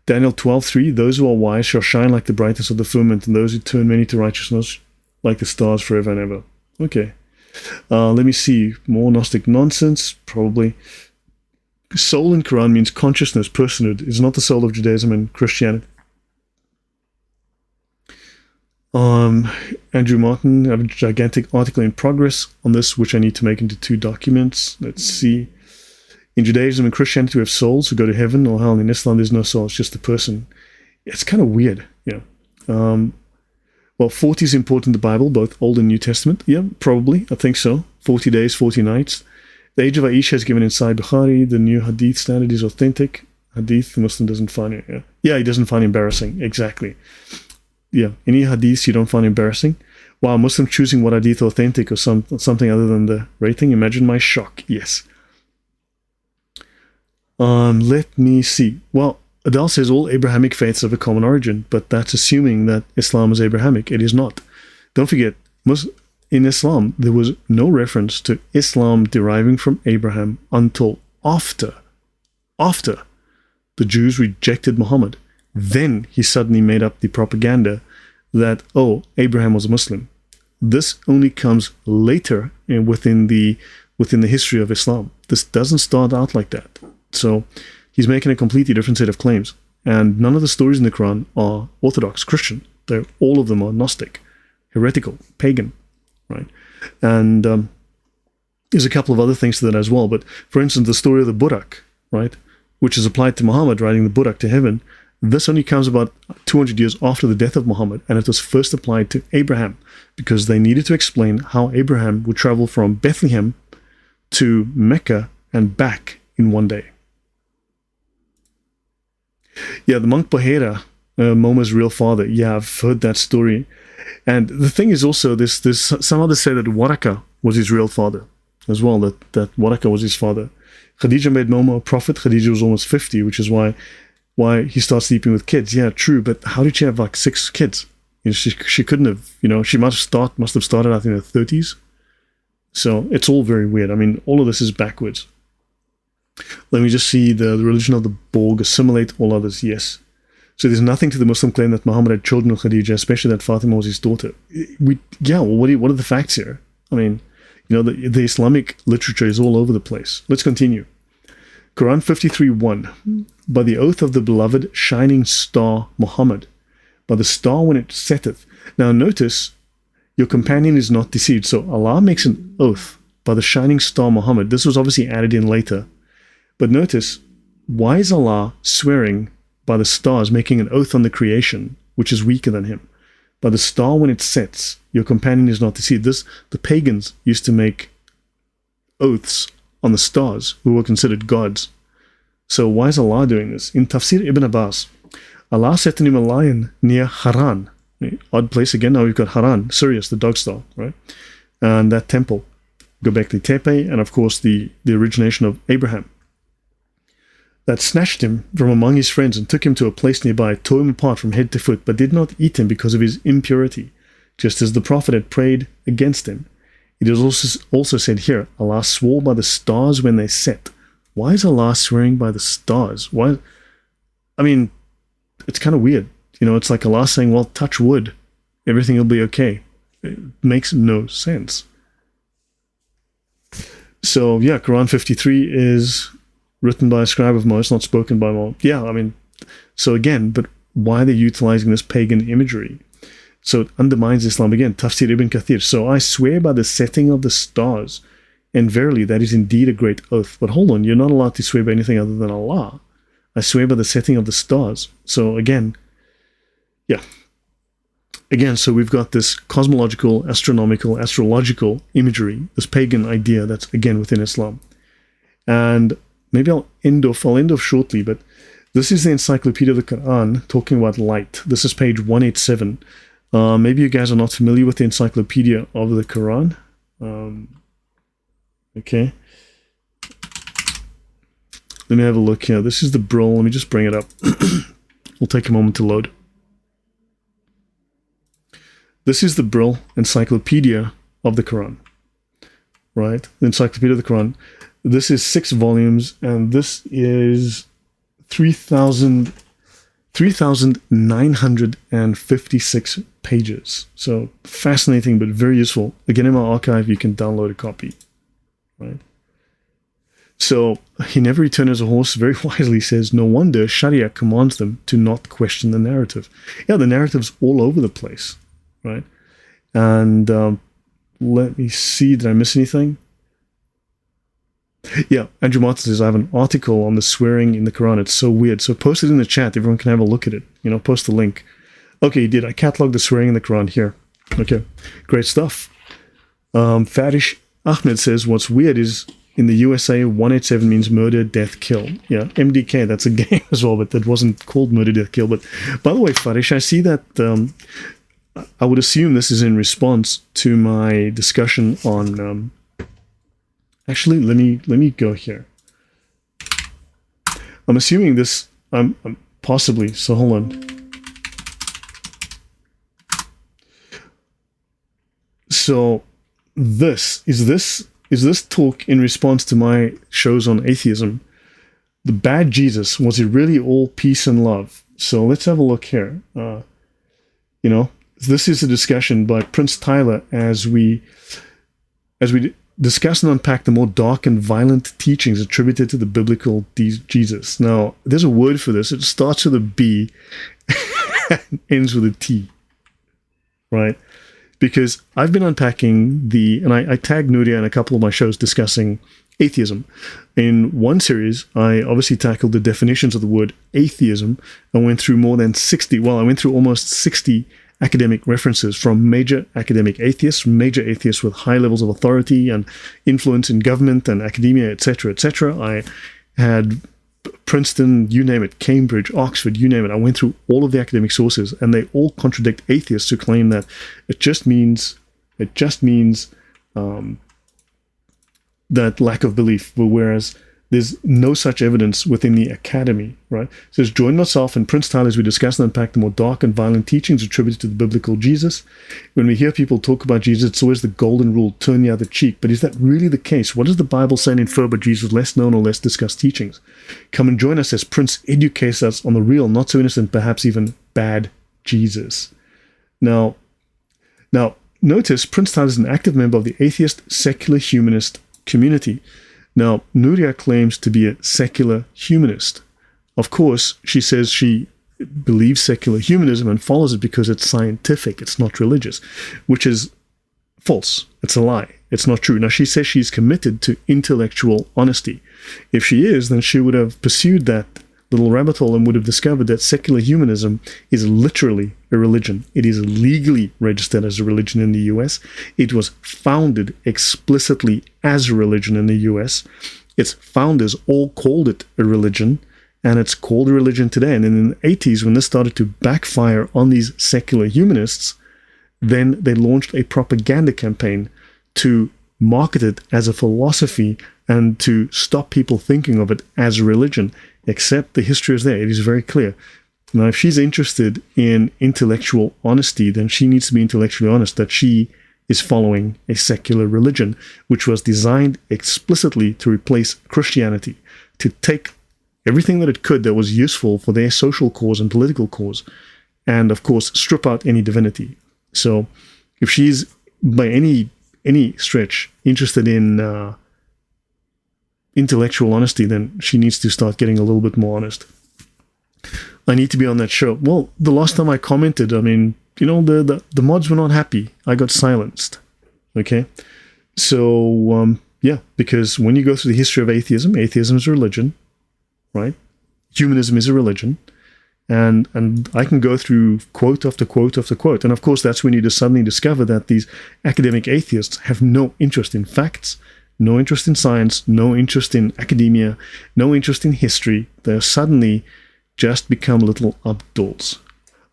Daniel 12:3, those who are wise shall shine like the brightness of the firmament, and those who turn many to righteousness like the stars forever and ever. Okay. Let me see. More Gnostic nonsense, probably. soul in Quran means consciousness, personhood. It's not the soul of Judaism and Christianity. Andrew Martin, I have a gigantic article in progress on this, which I need to make into 2 documents. Let's see. In Judaism and Christianity, we have souls who go to heaven or hell. In Islam, there's no soul. It's just a person. It's kind of weird, Well, 40 is important in the Bible, both Old and New Testament. Yeah, probably. I think so. 40 days, 40 nights. The age of Aisha is given in Sahih Bukhari. The new Hadith standard is authentic. Hadith, the Muslim doesn't find it. Yeah, he doesn't find embarrassing. Exactly. Yeah, any Hadiths you don't find embarrassing. Wow, Muslim choosing what Hadith authentic or something other than the rating. Imagine my shock. Yes. Let me see. Well, Adele says all Abrahamic faiths have a common origin, but that's assuming that Islam is Abrahamic. It is not. Don't forget, in Islam, there was no reference to Islam deriving from Abraham until after the Jews rejected Muhammad. Then he suddenly made up the propaganda that, Abraham was a Muslim. This only comes later within the history of Islam. This doesn't start out like that. So he's making a completely different set of claims. And none of the stories in the Quran are Orthodox Christian. All of them are Gnostic, heretical, pagan, right? And there's a couple of other things to that as well. But for instance, the story of the Burak, right, which is applied to Muhammad riding the Burak to heaven, this only comes about 200 years after the death of Muhammad, and it was first applied to Abraham because they needed to explain how Abraham would travel from Bethlehem to Mecca and back in one day. Yeah, the monk Bahira, Moma's real father. Yeah, I've heard that story. And the thing is also, there's some others say that Waraka was his real father as well, that Waraka was his father. Khadijah made Moma a prophet. Khadijah was almost 50, which is why he starts sleeping with kids. Yeah, true, but how did she have like 6 kids? She couldn't have, she must have started out in her 30s. So it's all very weird. I mean, all of this is backwards. Let me just see the religion of the Borg, assimilate all others. Yes. So there's nothing to the Muslim claim that Muhammad had children with Khadijah, especially that Fatima was his daughter. What are the facts here? I mean, the Islamic literature is all over the place. Let's continue. Quran 53:1. By the oath of the beloved shining star Muhammad, by the star when it setteth. Now notice, your companion is not deceived. So Allah makes an oath by the shining star Muhammad. This was obviously added in later. But notice, why is Allah swearing by the stars, making an oath on the creation, which is weaker than him? By the star when it sets, your companion is not deceived. The pagans used to make oaths on the stars, who were considered gods. So why is Allah doing this? In Tafsir Ibn Abbas, Allah set an Himalayan near Haran. Odd place again. Now we've got Haran, Sirius, the dog star, right? And that temple, Göbekli Tepe, and of course the origination of Abraham. That snatched him from among his friends and took him to a place nearby, tore him apart from head to foot, but did not eat him because of his impurity, just as the Prophet had prayed against him. It is also said here, Allah swore by the stars when they set. Why is Allah swearing by the stars? Why? I mean, it's kind of weird. It's like Allah saying, well, touch wood, everything will be okay. It makes no sense. So, yeah, Quran 53 is written by a scribe of Moses, not spoken by Moses. Yeah, I mean, so again, but why are they utilizing this pagan imagery? So it undermines Islam again. Tafsir Ibn Kathir. So I swear by the setting of the stars, and verily that is indeed a great oath. But hold on, you're not allowed to swear by anything other than Allah. I swear by the setting of the stars. So again, yeah. Again, so we've got this cosmological, astronomical, astrological imagery, this pagan idea that's again within Islam. And maybe I'll end off shortly, but this is the Encyclopedia of the Quran talking about light. This is page 187. Maybe you guys are not familiar with the Encyclopedia of the Quran. Okay. Let me have a look here. This is the Brill. Let me just bring it up. It'll take a moment to load. This is the Brill Encyclopedia of the Quran. Right? The Encyclopedia of the Quran. This is 6 volumes, and this is 3,956 pages. So fascinating, but very useful. Again, in my archive, you can download a copy. Right? So he never returned as a horse very wisely says, no wonder Sharia commands them to not question the narrative. Yeah, the narrative's all over the place, right? And let me see, did I miss anything? Yeah, Andrew Martin says, I have an article on the swearing in the Quran. It's so weird. So post it in the chat. Everyone can have a look at it. Post the link. Okay, you did. I cataloged the swearing in the Quran here. Okay, great stuff. Farish Ahmed says, what's weird is in the USA, 187 means murder, death, kill. Yeah, MDK, that's a game as well, but that wasn't called murder, death, kill. But by the way, Farish, I see that I would assume this is in response to my discussion on... actually, let me go here. I'm assuming this... I'm possibly, so hold on. So is this talk in response to my shows on atheism? The bad Jesus, was it really all peace and love? So let's have a look here. This is a discussion by Prince Tyler as we discuss and unpack the more dark and violent teachings attributed to the biblical Jesus. Now, there's a word for this. It starts with a B and ends with a T, right? Because I've been unpacking and I tagged Nuria in a couple of my shows discussing atheism. In one series, I obviously tackled the definitions of the word atheism and went through I went through almost 60 academic references from major academic atheists, major atheists with high levels of authority and influence in government and academia, etc., etc. I had Princeton, you name it, Cambridge, Oxford, you name it. I went through all of the academic sources, and they all contradict atheists who claim that it just means that lack of belief, whereas there's no such evidence within the academy, right? It says, join myself and Prince Tyler as we discuss and unpack the more dark and violent teachings attributed to the biblical Jesus. When we hear people talk about Jesus, it's always the golden rule, turn the other cheek. But is that really the case? What does the Bible say and infer about Jesus' less known or less discussed teachings? Come and join us as Prince educates us on the real, not so innocent, perhaps even bad Jesus. Now, notice Prince Tyler is an active member of the atheist secular humanist community. Now, Nuria claims to be a secular humanist. Of course, she says she believes secular humanism and follows it because it's scientific, it's not religious, which is false. It's a lie. It's not true. Now, she says she's committed to intellectual honesty. If she is, then she would have pursued that little rabbit hole and would have discovered that secular humanism is literally a religion. It is legally registered as a religion in the US. It was founded explicitly as a religion in the US. Its founders all called it a religion, and it's called a religion today. And in the 80s, when this started to backfire on these secular humanists, then they launched a propaganda campaign to market it as a philosophy and to stop people thinking of it as a religion. Except the history is there. It is very clear. Now, if she's interested in intellectual honesty, then she needs to be intellectually honest that she is following a secular religion, which was designed explicitly to replace Christianity, to take everything that it could that was useful for their social cause and political cause, and, of course, strip out any divinity. So if she's, by any stretch, interested in intellectual honesty, then she needs to start getting a little bit more honest. I need to be on that show. Well, the last time I commented, the mods were not happy. I got silenced. Okay? So, because when you go through the history of atheism is a religion, right? Humanism is a religion. And I can go through quote after quote after quote. And of course, that's when you just suddenly discover that these academic atheists have no interest in facts, no interest in science, no interest in academia, no interest in history. They're suddenly just become little Abduls.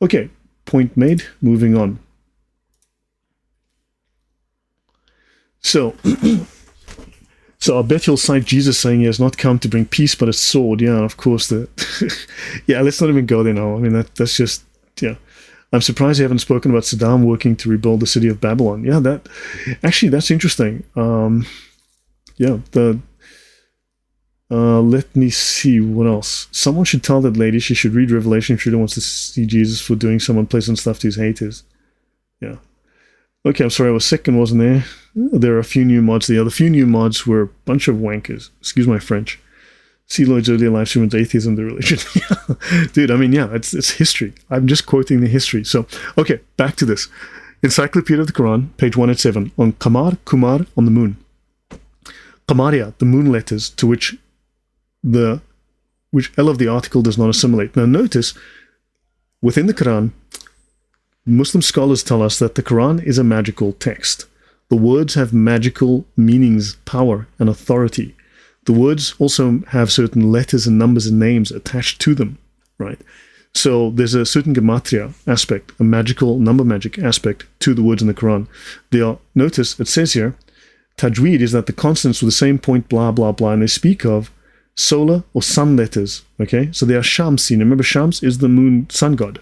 Okay, point made. Moving on. So I bet you'll cite Jesus saying he has not come to bring peace but a sword. Yeah, of course. Yeah, let's not even go there now. I mean, that's just, yeah. I'm surprised you haven't spoken about Saddam working to rebuild the city of Babylon. Yeah, that's interesting. Let me see what else. Someone should tell that lady she should read Revelation if she don't want to see Jesus for doing some unpleasant stuff to his haters. Yeah. Okay, I'm sorry I was sick and wasn't there. There are a few new mods there. The few new mods were a bunch of wankers. Excuse my French. See Lloyd's earlier live stream with atheism, the religion. Dude, I mean, yeah, it's history. I'm just quoting the history. So, okay, back to this. Encyclopedia of the Quran, page 187, on Qamar, Kumar, on the moon. Qamariya, the moon letters, to which L of the article does not assimilate. Now notice, within the Quran, Muslim scholars tell us that the Quran is a magical text. The words have magical meanings, power, and authority. The words also have certain letters and numbers and names attached to them, right? So there's a certain gematria aspect, a magical number magic aspect to the words in the Quran. Notice, it says here, Tajweed is that the consonants with the same point, blah, blah, blah, and they speak of solar or sun letters, okay? So they are Shamsi. Remember, Shams is the moon sun god.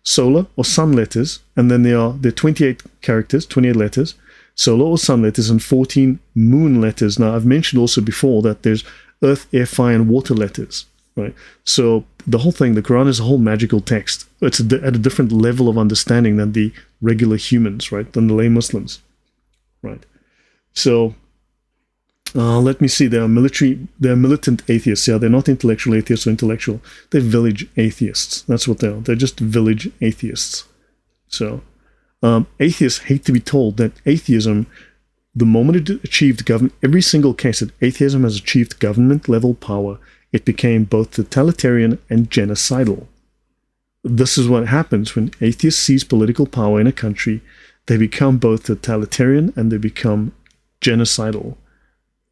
Solar or sun letters, and then there are 28 characters, 28 letters, solar or sun letters, and 14 moon letters. Now, I've mentioned also before that there's earth, air, fire, and water letters, right? So the whole thing, the Quran is a whole magical text. It's at a different level of understanding than the regular humans, right? Than the lay Muslims, right? So let me see. They're militant atheists. Yeah, they're not intellectual atheists or intellectual. They're village atheists. That's what they are. They're just village atheists. So atheists hate to be told that atheism, the moment it achieved government, every single case that atheism has achieved government level power, it became both totalitarian and genocidal. This is what happens when atheists seize political power in a country. They become both totalitarian and they become genocidal.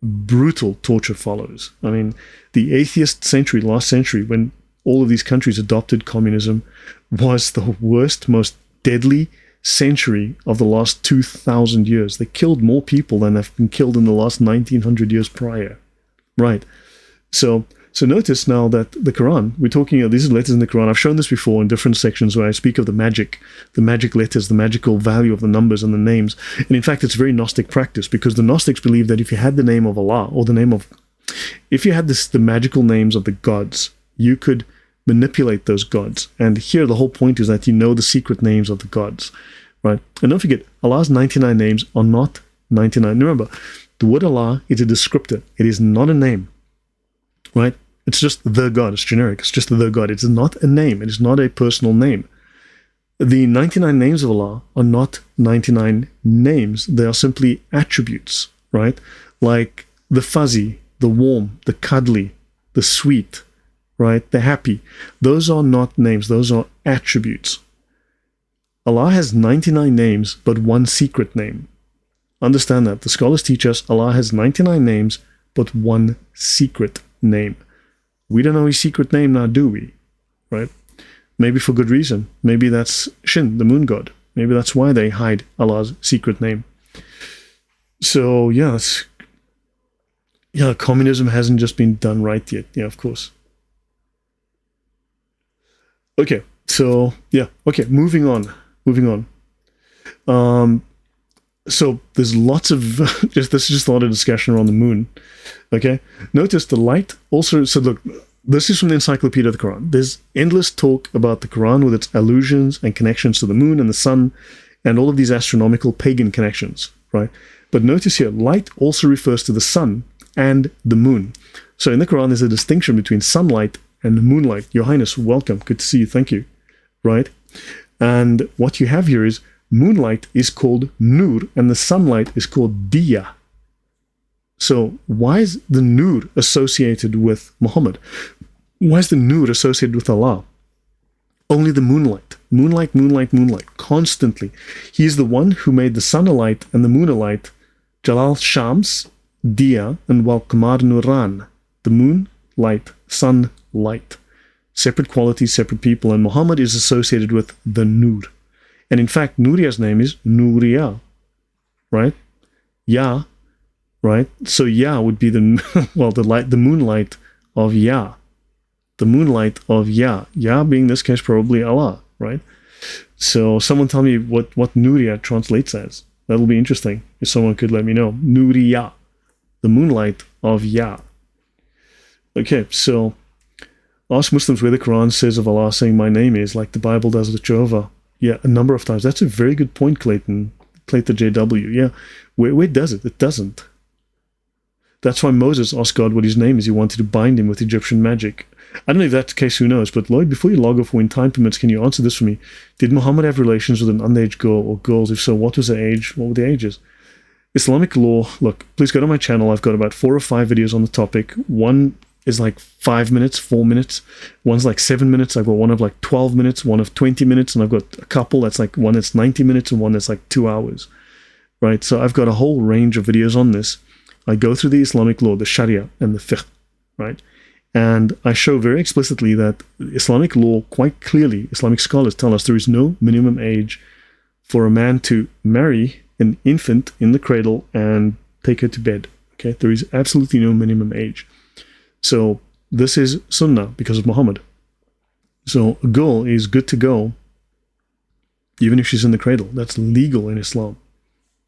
Brutal torture follows. I mean, the atheist century, last century, when all of these countries adopted communism, was the worst, most deadly century of the last 2,000 years. They killed more people than have been killed in the last 1,900 years prior. Right. So notice now that the Quran, we're talking about these letters in the Quran. I've shown this before in different sections where I speak of the magic letters, the magical value of the numbers and the names. And in fact, it's very Gnostic practice, because the Gnostics believe that if you had the name of Allah, or if you had the magical names of the gods, you could manipulate those gods. And here the whole point is that you know the secret names of the gods, right? And don't forget, Allah's 99 names are not 99. Remember, the word Allah is a descriptor. It is not a name, right? It's just the God. It's generic. It's just the God. It's not a name. It is not a personal name. The 99 names of Allah are not 99 names. They are simply attributes, right? Like the fuzzy, the warm, the cuddly, the sweet, right? The happy. Those are not names. Those are attributes. Allah has 99 names, but one secret name. Understand that. The scholars teach us Allah has 99 names, but one secret name. We don't know his secret name now, do we? Right? Maybe for good reason. Maybe that's Shin, the moon god. Maybe that's why they hide Allah's secret name. So, communism hasn't just been done right yet. Yeah, of course. Okay, so, moving on. So there's lots of, this is just a lot of discussion around the moon. Okay, notice the light also, so look, this is from the Encyclopedia of the Quran. There's endless talk about the Quran with its allusions and connections to the moon and the sun and all of these astronomical pagan connections, right? But notice here, light also refers to the sun and the moon. So in the Quran, there's a distinction between sunlight and moonlight. Your Highness, welcome. Good to see you. Thank you. Right? And what you have here is moonlight is called Nur and the sunlight is called Diya. So why is the Nur associated with Muhammad? Why is the Nur associated with Allah? Only the moonlight. Moonlight, moonlight, moonlight. Constantly. He is the one who made the sun a light and the moon a light. Jalal Shams, Diya, and Wal Qamar Nuran. The moon, light, sun, light. Separate qualities, separate people. And Muhammad is associated with the Nur. And in fact, Nuriya's name is Nuriya. Right? Ya. Right? So Ya would be the moonlight of Ya. The moonlight of Ya. Ya being in this case probably Allah, right? So someone tell me what Nuriya translates as. That'll be interesting if someone could let me know. Nuriya. The moonlight of Ya. Okay, so ask Muslims where the Quran says of Allah saying my name is, like the Bible does with Jehovah. Yeah, a number of times. That's a very good point, Clayton. Plate the JW. Yeah. Where does it? It doesn't. That's why Moses asked God what his name is. He wanted to bind him with Egyptian magic. I don't know if that's the case, who knows? But Lloyd, before you log off, when time permits, can you answer this for me? Did Muhammad have relations with an underage girl or girls? If so, what was the age? What were the ages? Islamic law, look, please go to my channel. I've got about 4 or 5 videos on the topic. One is like 5 minutes, 4 minutes. One's like 7 minutes. I've got one of like 12 minutes, one of 20 minutes, and I've got a couple that's like one that's 90 minutes and one that's like 2 hours, right? So I've got a whole range of videos on this. I go through the Islamic law, the Sharia and the fiqh, right? And I show very explicitly that Islamic law, quite clearly, Islamic scholars tell us there is no minimum age for a man to marry an infant in the cradle and take her to bed. Okay, there is absolutely no minimum age. So this is sunnah because of Muhammad. So a girl is good to go even if she's in the cradle. That's legal in Islam.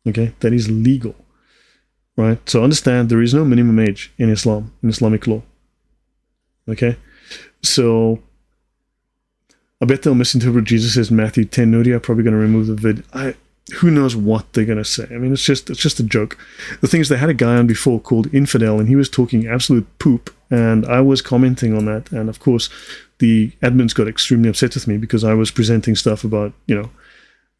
Okay, that is legal. Right? So understand there is no minimum age in Islam, in Islamic law. Okay? So I bet they'll misinterpret Jesus as Matthew 10. Nodi are probably going to remove the vid. Who knows what they're going to say? I mean, it's just a joke. The thing is, they had a guy on before called Infidel, and he was talking absolute poop, and I was commenting on that. And of course, the admins got extremely upset with me because I was presenting stuff about,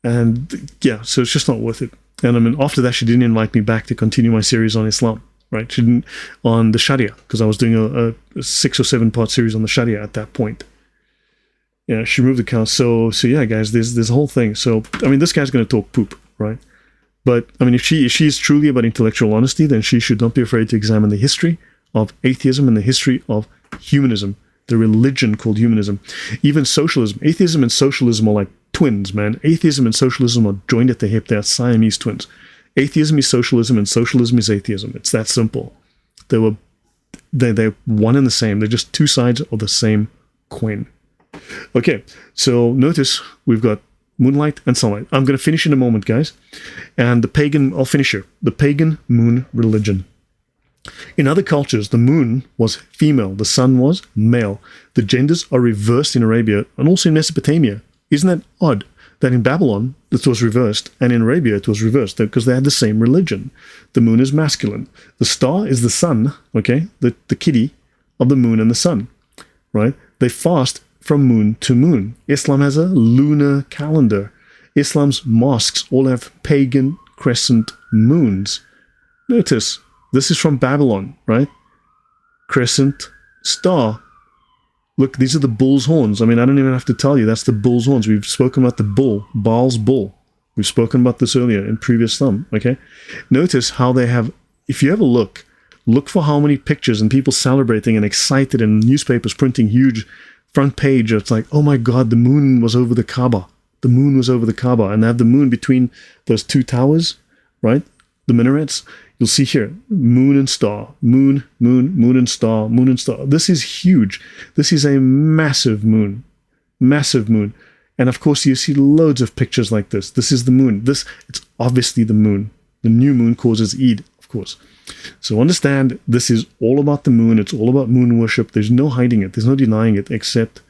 and yeah, so it's just not worth it. And I mean, after that, she didn't invite me back to continue my series on Islam, right? She didn't, on the Sharia, because I was doing a 6 or 7 part series on the Sharia at that point. Yeah, she removed the count. So yeah, guys, there's a whole thing. So, I mean, this guy's going to talk poop, right? But, I mean, if she's truly about intellectual honesty, then she should not be afraid to examine the history of atheism and the history of humanism, the religion called humanism. Even socialism. Atheism and socialism are like twins, man. Atheism and socialism are joined at the hip. They are Siamese twins. Atheism is socialism and socialism is atheism. It's that simple. They're one and the same. They're just two sides of the same coin. Okay, so notice we've got moonlight and sunlight. I'm going to finish in a moment, guys. And the pagan, I'll finish here. The pagan moon religion. In other cultures, the moon was female, the sun was male. The genders are reversed in Arabia and also in Mesopotamia. Isn't that odd that in Babylon it was reversed and in Arabia it was reversed because they had the same religion? The moon is masculine. The star is the sun, okay, the kiddie of the moon and the sun, right? They fast from moon to moon. Islam has a lunar calendar. Islam's mosques all have pagan crescent moons. Notice, this is from Babylon, right? Crescent star. Look, these are the bull's horns. I mean, I don't even have to tell you, that's the bull's horns. We've spoken about the bull, Baal's bull. We've spoken about this earlier in previous thumb, okay? Notice how they have, if you have a look for how many pictures and people celebrating and excited and newspapers printing huge front page. It's like, oh my God, the moon was over the Kaaba. The moon was over the Kaaba. And they have the moon between those two towers, right? The minarets. You'll see here, moon and star, moon, moon, moon and star, moon and star. This is huge. This is a massive moon. Massive moon. And of course, you see loads of pictures like this. This is the moon. It's obviously the moon. The new moon causes Eid, of course. So understand, this is all about the moon. It's all about moon worship. There's no hiding it. There's no denying it, except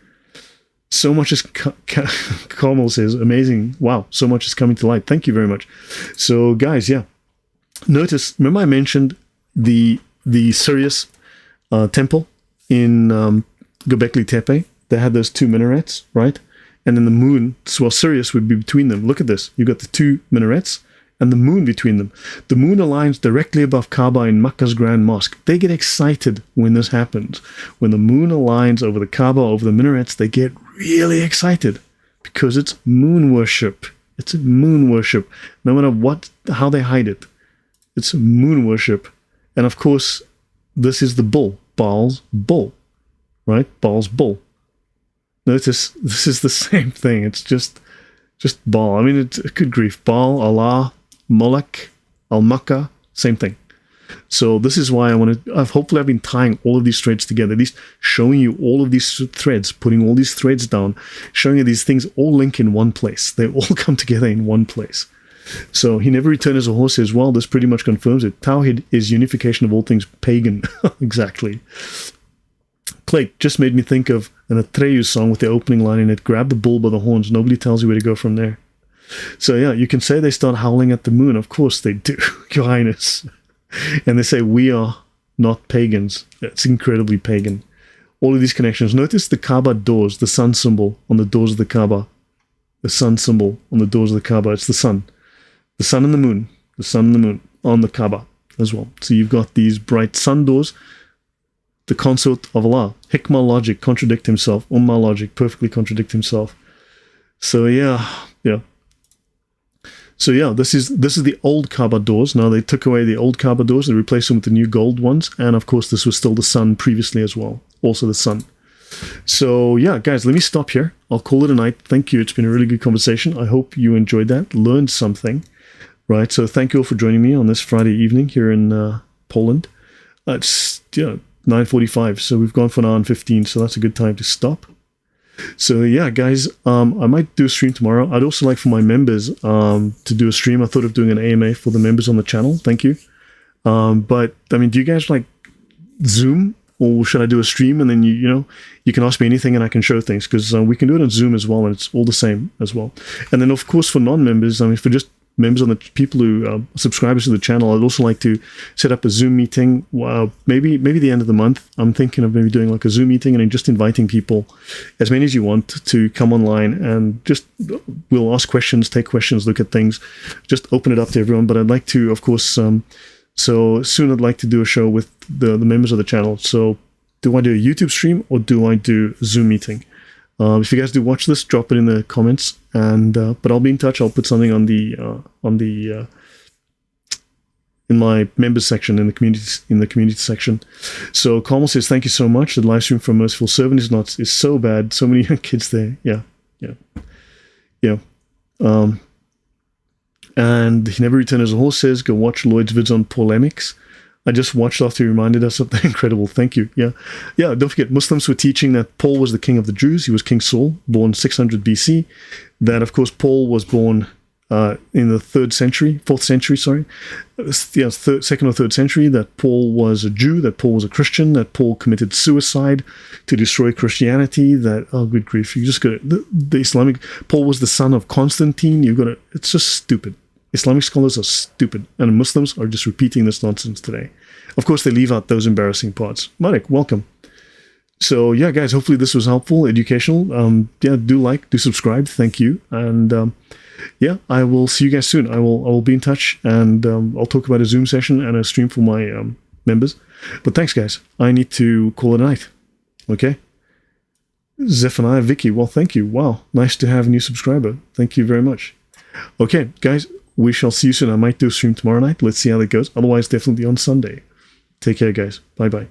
so much is, Carmel says, amazing. Wow, so much is coming to light. Thank you very much. So guys, yeah. Notice, remember I mentioned the Sirius temple in Göbekli Tepe? They had those 2 minarets, right? And then the moon, well, Sirius would be between them. Look at this. You've got the 2 minarets and the moon between them. The moon aligns directly above Kaaba in Makkah's Grand Mosque. They get excited when this happens. When the moon aligns over the Kaaba, over the minarets, they get really excited because it's moon worship. It's moon worship. No matter how they hide it. It's moon worship. And of course, this is the bull. Baal's bull. Right? Baal's bull. Notice, this is the same thing. It's just Baal. I mean, it's good grief. Baal, Allah, Molech, Al-Makkah, same thing. So this is why hopefully I've been tying all of these threads together, at least showing you all of these threads, putting all these threads down, showing you these things all link in one place. They all come together in one place. So he never returned as a horse says, well, this pretty much confirms it. Tauhid is unification of all things pagan. Exactly. Clay just made me think of an Atreyu song with the opening line in it, grab the bull by the horns, nobody tells you where to go from there. So yeah, you can say they start howling at the moon. Of course they do, Your Highness. And they say, we are not pagans. It's incredibly pagan. All of these connections. Notice the Kaaba doors, the sun symbol on the doors of the Kaaba. The sun symbol on the doors of the Kaaba. It's the sun. The sun and the moon. The sun and the moon on the Kaaba as well. So you've got these bright sun doors. The consort of Allah. Hikmah logic, contradict himself. Ummah logic, perfectly contradict himself. So yeah. So yeah, this is the old Kaaba doors. Now they took away the old Kaaba doors, they replaced them with the new gold ones, and of course this was still the sun previously as well. Also the sun. So yeah, guys, let me stop here. I'll call it a night. Thank you. It's been a really good conversation. I hope you enjoyed that, learned something. Right. So thank you all for joining me on this Friday evening here in Poland. It's 9:45, so we've gone for an hour and 15, so that's a good time to stop. So yeah, guys, I might do a stream tomorrow. I'd also like for my members to do a stream. I thought of doing an AMA for the members on the channel. Thank you. But I mean, do you guys like Zoom, or should I do a stream and then you can ask me anything and I can show things, because we can do it on Zoom as well, and it's all the same as well. And then of course for non-members, I mean, for just members on the people who subscribers to the channel, I'd also like to set up a Zoom meeting. Maybe the end of the month. I'm thinking of maybe doing like a Zoom meeting and then just inviting people, as many as you want, to come online, and just we'll ask questions, take questions, look at things, just open it up to everyone. But I'd like to, of course, so soon I'd like to do a show with the members of the channel. So do I do a YouTube stream or do I do a Zoom meeting? If you guys do watch this, drop it in the comments, and but I'll be in touch. I'll put something on the in my members section, in the community section. So Carmel says, thank you so much. The live stream from Merciful Servant is so bad. So many young kids there. Yeah. And He Never Returned as a Horse says, go watch Lloyd's vids on polemics. I just watched after he reminded us of the incredible. Thank you. Yeah. Don't forget, Muslims were teaching that Paul was the king of the Jews. He was King Saul, born 600 BC. That, of course, Paul was born in the 4th century, second or third century. That Paul was a Jew. That Paul was a Christian. That Paul committed suicide to destroy Christianity. That, oh, good grief! You just got the Islamic. Paul was the son of Constantine. It's just stupid. Islamic scholars are stupid, and Muslims are just repeating this nonsense today. Of course, they leave out those embarrassing parts. Marek, welcome. So yeah, guys, hopefully this was helpful, educational. Do like, do subscribe. Thank you. And I will see you guys soon. I will be in touch, and I'll talk about a Zoom session and a stream for my members. But thanks, guys. I need to call it a night. Okay? Zephaniah, Vicky, well, thank you. Wow, nice to have a new subscriber. Thank you very much. Okay, guys, we shall see you soon. I might do a stream tomorrow night. Let's see how that goes. Otherwise, definitely on Sunday. Take care, guys. Bye-bye.